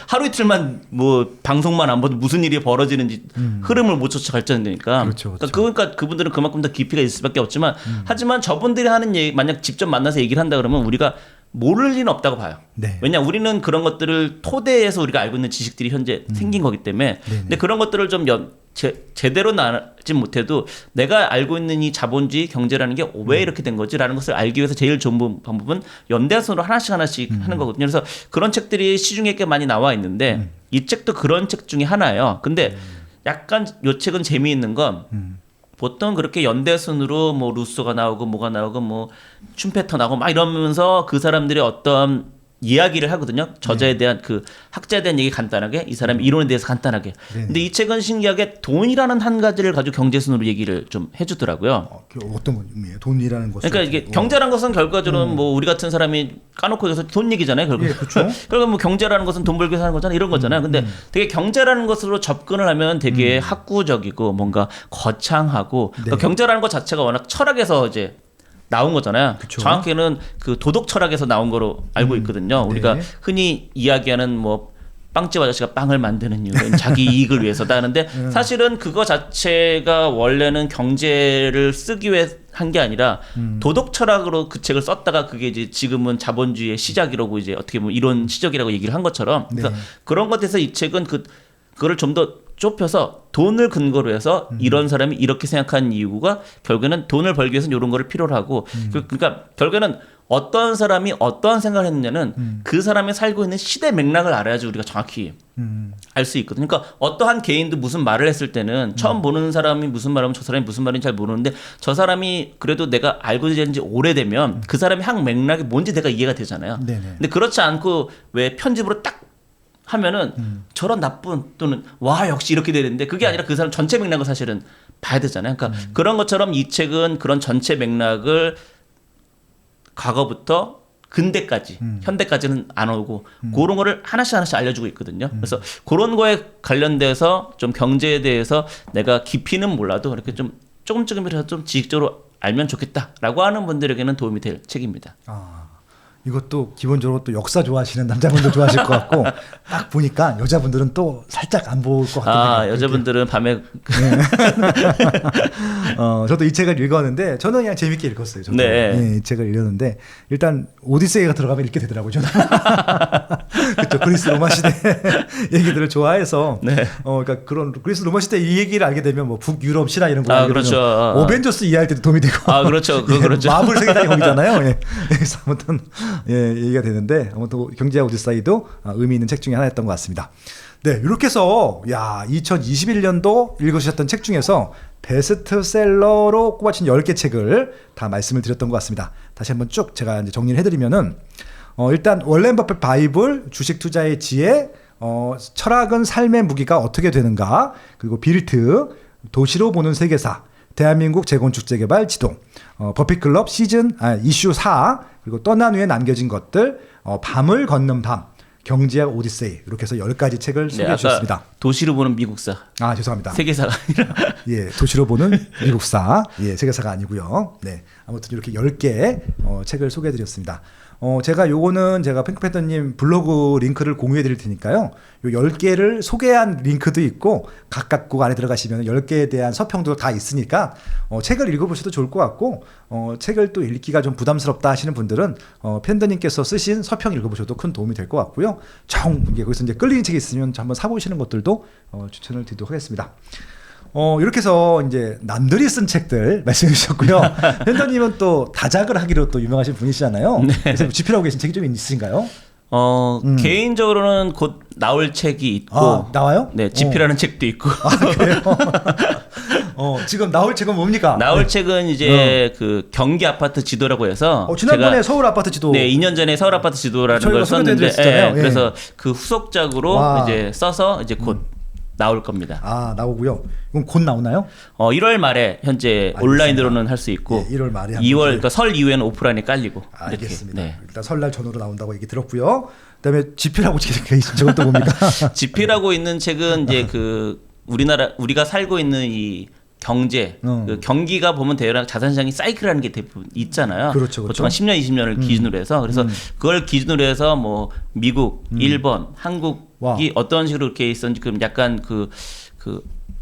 하루 이틀만 뭐 방송만 안 봐도 무슨 일이 벌어지는지 흐름을 못 쫓아갈 정도니까. 그렇죠, 그렇죠. 그러니까 그분들은 그만큼 더 깊이가 있을 수밖에 없지만 하지만 저분들이 하는 얘기 만약 직접 만나서 얘기를 한다 그러면 우리가 모를 리는 없다고 봐요. 네. 왜냐 우리는 그런 것들을 토대에서 우리가 알고 있는 지식들이 현재 생긴 거기 때문에 근데 그런 것들을 좀 제대로 나지 못해도 내가 알고 있는 이 자본주의 경제라는 게 왜 이렇게 된 거지라는 것을 알기 위해서 제일 좋은 방법은 연대순으로 하나씩 하는 거거든요. 그래서 그런 책들이 시중에 꽤 많이 나와 있는데 이 책도 그런 책 중에 하나예요. 근데 약간 이 책은 재미있는 건 보통 그렇게 연대순으로 뭐 루소가 나오고 뭐가 나오고 뭐 춤페터 나오고 막 이러면서 그 사람들의 어떤 이야기를 하거든요. 저자에 대한 그 학자에 대한 얘기 간단하게, 이 사람의 이론에 대해서 간단하게. 네. 근데 이 책은 신기하게 돈이라는 한 가지를 가지고 경제순으로 얘기를 좀 해주더라고요. 어떤 의미예요? 돈이라는 것은. 그러니까 이게 경제라는 것은 결과적으로는 뭐 우리 같은 사람이 까놓고 해서 돈 얘기잖아요. 결국. 예, 그렇죠. 그러니까 뭐 경제라는 것은 돈 벌기 위해서 하는 거잖아요. 이런 거잖아요. 근데 되게 경제라는 것으로 접근을 하면 되게 학구적이고 뭔가 거창하고 네. 그러니까 경제라는 것 자체가 워낙 철학에서 이제 나온 거잖아요. 그쵸. 정확히는 그 도덕 철학에서 나온 거로 알고 있거든요. 네. 우리가 흔히 이야기하는 뭐 빵집 아저씨가 빵을 만드는 이유는 자기 이익을 위해서다 하는데 사실은 그거 자체가 원래는 경제를 쓰기 위해 한 게 아니라 도덕 철학으로 그 책을 썼다가 그게 이제 지금은 자본주의의 시작이라고 이제 어떻게 보면 이론 시적이라고 얘기를 한 것처럼 그래서 네. 그런 것에서 이 책은 그거를 좀 더 좁혀서 돈을 근거로 해서 이런 사람이 이렇게 생각하는 이유가 결국에는 돈을 벌기 위해서는 이런 거를 필요로 하고 그러니까 결국에는 어떤 사람이 어떠한 생각을 했느냐는 그 사람이 살고 있는 시대 맥락을 알아야지 우리가 정확히 알 수 있거든요. 그러니까 어떠한 개인도 무슨 말을 했을 때는 처음 보는 사람이 무슨 말하면 저 사람이 무슨 말인지 잘 모르는데 저 사람이 그래도 내가 알고 지낸 지 오래되면 그 사람의 한 맥락이 뭔지 내가 이해가 되잖아요. 네네. 근데 그렇지 않고 왜 편집으로 딱 하면은 저런 나쁜 또는 와 역시 이렇게 되는데 그게 아니라 그 사람 전체 맥락을 사실은 봐야 되잖아요. 그러니까 그런 것처럼 이 책은 그런 전체 맥락을 과거부터 근대까지 현대까지는 안 오고 그런 거를 하나씩 알려주고 있거든요. 그래서 그런 거에 관련돼서 좀 경제에 대해서 내가 깊이는 몰라도 이렇게 좀 조금이라도 좀 지식적으로 알면 좋겠다라고 하는 분들에게는 도움이 될 책입니다. 이것도 기본적으로 또 역사 좋아하시는 남자분들 좋아하실 것 같고 딱 보니까 여자분들은 또 살짝 안 볼 것 같은데. 여자분들은 밤에 저도 이 책을 읽었는데 저는 그냥 재밌게 읽었어요. 저도. 네. 예, 이 책을 읽었는데 일단 오디세이가 들어가면 읽게 되더라고요. 저는. 그렇죠. 그리스 로마 시대 얘기들을 좋아해서 네. 그러니까 그런 그리스 로마 시대 이 얘기를 알게 되면 뭐 북유럽 신화 이런 거 알게 그렇죠. 되면 어벤져스 이해할 때도 도움이 되고. 그렇죠. 예, 그렇죠. 마블 세계관이 거기잖아요. 예. 그래서 아무튼 얘기가 되는데 아무튼 경제 오디세이도 의미 있는 책 중에 하나였던 것 같습니다. 네, 이렇게 해서 2021년도 읽으셨던 책 중에서 베스트셀러로 꼽아진 10개 책을 다 말씀을 드렸던 것 같습니다. 다시 한번 쭉 제가 이제 정리를 해드리면은 일단 월렌 버핏 바이블, 주식 투자의 지혜, 철학은 삶의 무기가 어떻게 되는가, 그리고 빌트, 도시로 보는 세계사, 대한민국 재건축 재개발 지도, 버핏 클럽 이슈 4, 그리고 떠난 후에 남겨진 것들, 밤을 걷는 밤, 경제학 오디세이, 이렇게 해서 10가지 책을 소개해 주셨습니다. 도시로 보는 미국사. 죄송합니다. 세계사가 아니라. 예, 도시로 보는 미국사. 예, 세계사가 아니고요. 네. 아무튼 이렇게 10개 책을 소개해 드렸습니다. 제가 요거는 제가 핑크팬더님 블로그 링크를 공유해 드릴 테니까요. 요 10개를 소개한 링크도 있고 각각 그 안에 들어가시면 10개에 대한 서평도 다 있으니까 책을 읽어보셔도 좋을 것 같고 책을 또 읽기가 좀 부담스럽다 하시는 분들은 팬더님께서 쓰신 서평 읽어보셔도 큰 도움이 될 것 같고요. 거기서 이제 끌리는 책이 있으면 한번 사보시는 것들도 추천을 드리도록 하겠습니다. 이렇게 해서 이제 남들이 쓴 책들 말씀해 주셨고요. 팬더님은 또 다작을 하기로 또 유명하신 분이시잖아요. 네. 그래서 집필하고 계신 책이 좀 있으신가요? 개인적으로는 곧 나올 책이 있고. 나와요? 네, 집필하는 책도 있고. 그래요? 지금 나올 책은 뭡니까? 나올 책은 이제 그 경기 아파트 지도라고 해서. 지난번에 서울 아파트 지도. 네, 2년 전에 서울 아파트 지도라는 걸 썼는데. 그래서 그 후속작으로 이제 써서 이제 곧 나올 겁니다. 나오고요. 이건 곧 나오나요? 1월 말에 현재 알겠습니다. 온라인으로는 할 수 있고 1월 말에 2월 그러니까 설 이후에는 오프라인에 깔리고. 알겠습니다. 이렇게. 네. 일단 설날 전후로 나온다고 얘기 들었고요. 그다음에 집필하고 계신 책은 또 뭡니까? 집필하고 있는 책은 이제 그 우리가 살고 있는 이 경제, 그 경기가 보면 대략 자산시장이 사이클이라는 게 대부분 있잖아요. 그렇죠. 보통 한 10년, 20년을 기준으로 해서 그래서 그걸 기준으로 해서 뭐 미국, 일본, 한국이 어떤 식으로 이렇게 있었는지 그럼 약간 그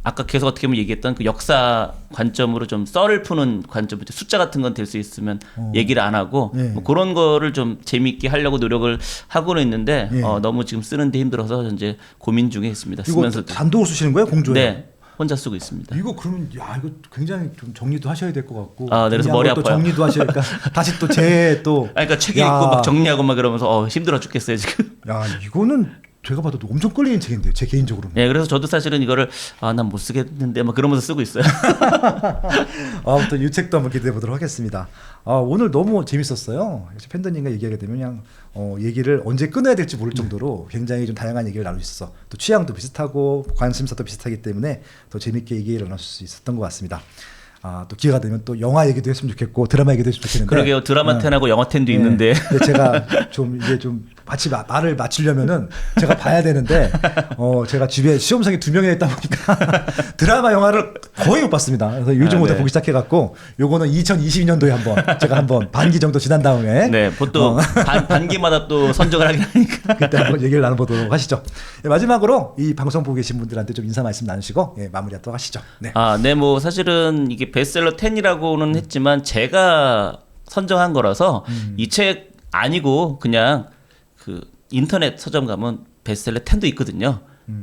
아까 계속 어떻게 보면 얘기했던 그 역사 관점으로 좀 썰을 푸는 관점, 숫자 같은 건 될 수 있으면 얘기를 안 하고 뭐 그런 거를 좀 재미있게 하려고 노력을 하고는 있는데 너무 지금 쓰는데 힘들어서 현재 고민 중에 있습니다. 이거 단독으로 쓰시는 거예요, 공조에? 네. 혼자 쓰고 있습니다. 이거 그러면 이거 굉장히 좀 정리도 하셔야 될 것 같고. 그래서 머리 아파요. 정리도 하셔야니까 다시 또 그러니까 책에 읽고 막 정리하고 막 그러면서 힘들어 죽겠어요 지금. 이거는 제가 봐도 엄청 끌리는 책인데요. 제 개인적으로는. 예, 그래서 저도 사실은 이거를 난 못 쓰겠는데 막 그러면서 쓰고 있어요. 아무튼 이 책도 한번 기대해 보도록 하겠습니다. 오늘 너무 재밌었어요. 역시 팬더님과 얘기하게 되면 그냥 얘기를 언제 끊어야 될지 모를 정도로 굉장히 좀 다양한 얘기를 나눌 수 있어. 또 취향도 비슷하고 관심사도 비슷하기 때문에 더 재밌게 얘기를 나눌 수 있었던 것 같습니다. 또 기회가 되면 또 영화 얘기도 했으면 좋겠고 드라마 얘기도 했으면 좋겠는데. 그러게요. 드라마 10하고 영화 10도 있는데. 근데 제가 좀 이제 좀 같이 말을 맞추려면은 제가 봐야 되는데 제가 집에 시험생이 2명이나 있다 보니까 드라마 영화를 거의 못 봤습니다. 그래서 요즘부터 네. 보기 시작해갖고 요거는 2022년도에 한번 반기 정도 지난 다음에 네, 보통 반기마다 또 선정을 하긴 하니까. 그때 한번 얘기를 나눠보도록 하시죠. 마지막으로 이 방송 보고 계신 분들한테 좀 인사 말씀 나누시고 마무리하도록 하시죠. 네. 네, 뭐 사실은 이게 베스트셀러 10이라고는 했지만 제가 선정한 거라서 이 책 아니고 그냥 그 인터넷 서점 가면 베스트셀러 10도 있거든요.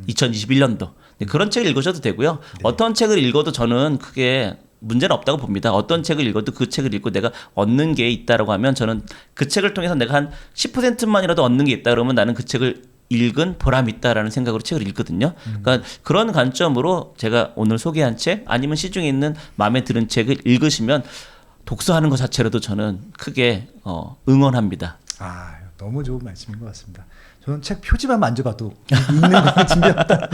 2021년도. 그런 책을 읽으셔도 되고요. 어떤 책을 읽어도 저는 크게 문제는 없다고 봅니다. 어떤 책을 읽어도 그 책을 읽고 내가 얻는 게 있다라고 하면 저는 그 책을 통해서 내가 한 10%만이라도 얻는 게 있다 그러면 나는 그 책을 읽은 보람 있다라는 생각으로 책을 읽거든요. 그러니까 그런 관점으로 제가 오늘 소개한 책 아니면 시중에 있는 마음에 드는 책을 읽으시면 독서하는 것 자체로도 저는 크게 응원합니다. 너무 좋은 말씀인 것 같습니다. 저는 책 표지만 만져봐도 읽는 거에 준비했다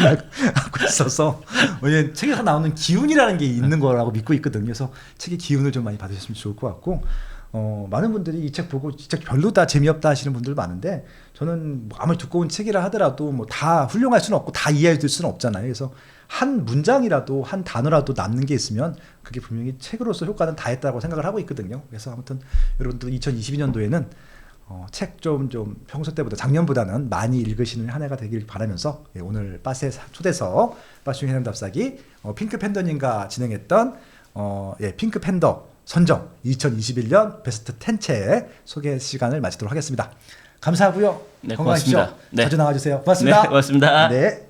하고 있어서 책에서 나오는 기운이라는 게 있는 거라고 믿고 있거든요. 그래서 책의 기운을 좀 많이 받으셨으면 좋을 것 같고 많은 분들이 이 책 보고 진짜 별로다 재미없다 하시는 분들 많은데 저는 아무리 두꺼운 책이라 하더라도 뭐 다 훌륭할 수는 없고 다 이해할 수는 없잖아요. 그래서 한 문장이라도 한 단어라도 남는 게 있으면 그게 분명히 책으로서 효과는 다 했다고 생각을 하고 있거든요. 그래서 아무튼 여러분들 2022년도에는 책 좀 평소 때보다 작년보다는 많이 읽으시는 한 해가 되길 바라면서 오늘 빠스의 초대석 빠스 중의 답사기 핑크 팬더님과 진행했던 핑크 팬더 선정 2021년 베스트 10책 소개 시간을 마치도록 하겠습니다. 감사하고요. 네, 건강하십시오. 고맙습니다. 네. 자주 나와주세요. 고맙습니다. 네, 고맙습니다. 네.